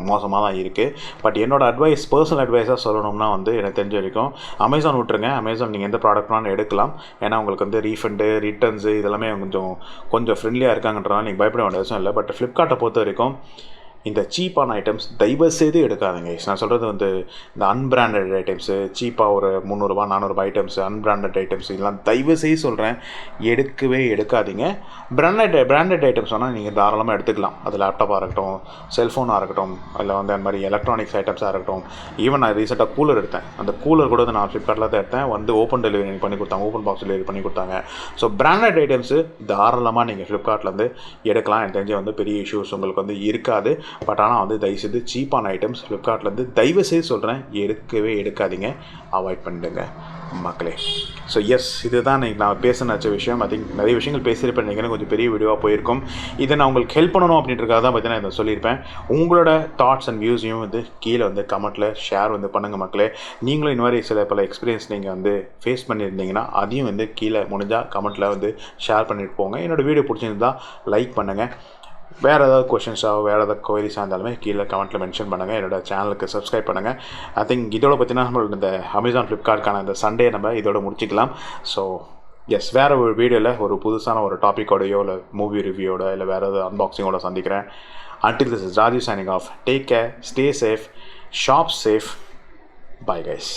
மோசமாக தான் இருக்குது. பட் என்னோடய பர்சனல் அட்வைஸாக சொல்லணும்னா வந்து எனக்கு தெரிஞ்ச வரைக்கும் அமேசான் விட்டுருங்க. அமேசான் நீங்கள் எந்த ப்ராடக்ட்னாலும் எடுக்கலாம். ஏன்னா உங்களுக்கு வந்து ரீஃபண்டு, ரிட்டர்ன்ஸு இதெல்லாமே கொஞ்சம் ஃப்ரெண்ட்லியாக இருக்காங்கன்றனால நீங்கள் பயப்பட வேண்டிய அவசியம் இல்லை. பட் ஃப்ளிப்கார்ட்டை பொறுத்த வரைக்கும் இந்த சீப்பான ஐட்டம்ஸ் தயவு செய்து எடுக்காதுங்க. நான் சொல்கிறது வந்து இந்த அன்பிராண்டட் ஐட்டம்ஸு, சீப்பாக ஒரு 300 400 ஐட்டம்ஸு, அன்பிராண்டட் ஐட்டம்ஸ் இதெல்லாம் தயவு செய்து சொல்கிறேன் எடுக்கவே எடுக்காதீங்க. பிராண்டட் ஐட்டம்ஸ் வேணால் நீங்கள் தாராளமாக எடுத்துக்கலாம். அது லேப்டாப்பாக இருக்கட்டும், செல்ஃபோனாக இருக்கட்டும், இல்லை வந்து அந்த மாதிரி எலக்ட்ரானிக்ஸ் ஐட்டம்ஸாக இருக்கட்டும். ஈவன் நான் ரீசெண்டாக கூலர் எடுத்தேன். அந்த கூலர் கூட நான் ஃப்ளிப்கார்ட்டில் தான் எடுத்தேன். வந்து ஓப்பன் டெலிவரி பண்ணி கொடுத்தாங்க, ஓப்பன் பாக்ஸ் டெலிவரி பண்ணி கொடுத்தாங்க. ஸோ பிராண்டட் ஐட்டம்ஸு தாராளமாக நீங்கள் ஃப்ளிப்கார்ட்லேருந்து எடுக்கலாம். எனக்கு தெரிஞ்சு வந்து பெரிய இஷ்யூஸ் உங்களுக்கு வந்து இருக்காது. பட் ஆனால் வந்து தயவுசெய்து சீப்பான ஐட்டம்ஸ் ஃப்ளிப்கார்ட்லேருந்து தயவுசெய்து சொல்கிறேன் எடுக்கவே எடுக்காதீங்க, அவாய்ட் பண்ணிடுங்க மக்களே. ஸோ எஸ், இதுதான் நான் பேசின விஷயம். ஐ திங்க் நிறைய விஷயங்கள் பேசியிருப்பேன், நினைக்கிறேன் கொஞ்சம் பெரிய வீடியோவாக போயிருக்கும். இதை நான் உங்களுக்கு ஹெல்ப் பண்ணணும் அப்படின்றதுக்காக தான் பார்த்தீங்கன்னா இதை சொல்லியிருப்பேன். உங்களோட தாட்ஸ் அண்ட் வியூஸையும் வந்து கீழே வந்து கமெண்ட்டில் ஷேர் வந்து பண்ணுங்கள் மக்களே. நீங்களும் இந்த மாதிரி பல எக்ஸ்பீரியன்ஸ் நீங்கள் வந்து ஃபேஸ் பண்ணியிருந்தீங்கன்னா அதையும் வந்து கீழே முடிஞ்சால் கமெண்ட்டில் வந்து ஷேர் பண்ணிட்டு போங்க. என்னோடய வீடியோ பிடிச்சிருந்தா லைக் பண்ணுங்கள். வேறு ஏதாவது கொஷின்ஸாக வேறு ஏதாவது கொயரிஸாக இருந்தாலுமே கீழே கமெண்ட்டில் மென்ஷன் பண்ணுங்கள். என்னோடய சேனலுக்கு சப்ஸ்கிரைப் பண்ணுங்கள். ஐ திங்க் இதோட பார்த்தீங்கன்னா நம்மளோட இந்த அமேசான் ஃப்ளிப்கார்ட்கான இந்த சண்டே நம்ம இதோட முடிச்சிக்கலாம். ஸோ எஸ், வேறு ஒரு வீடியோவில் ஒரு புதுசான ஒரு டாப்பிக்கோடையோ இல்லை மூவி ரிவ்யூவோட இல்லை வேறு ஏதாவது அன்பாக்சிங்கோட சந்திக்கிறேன். Until this is Rajiv signing off. Take care, stay safe, shop safe. Bye guys.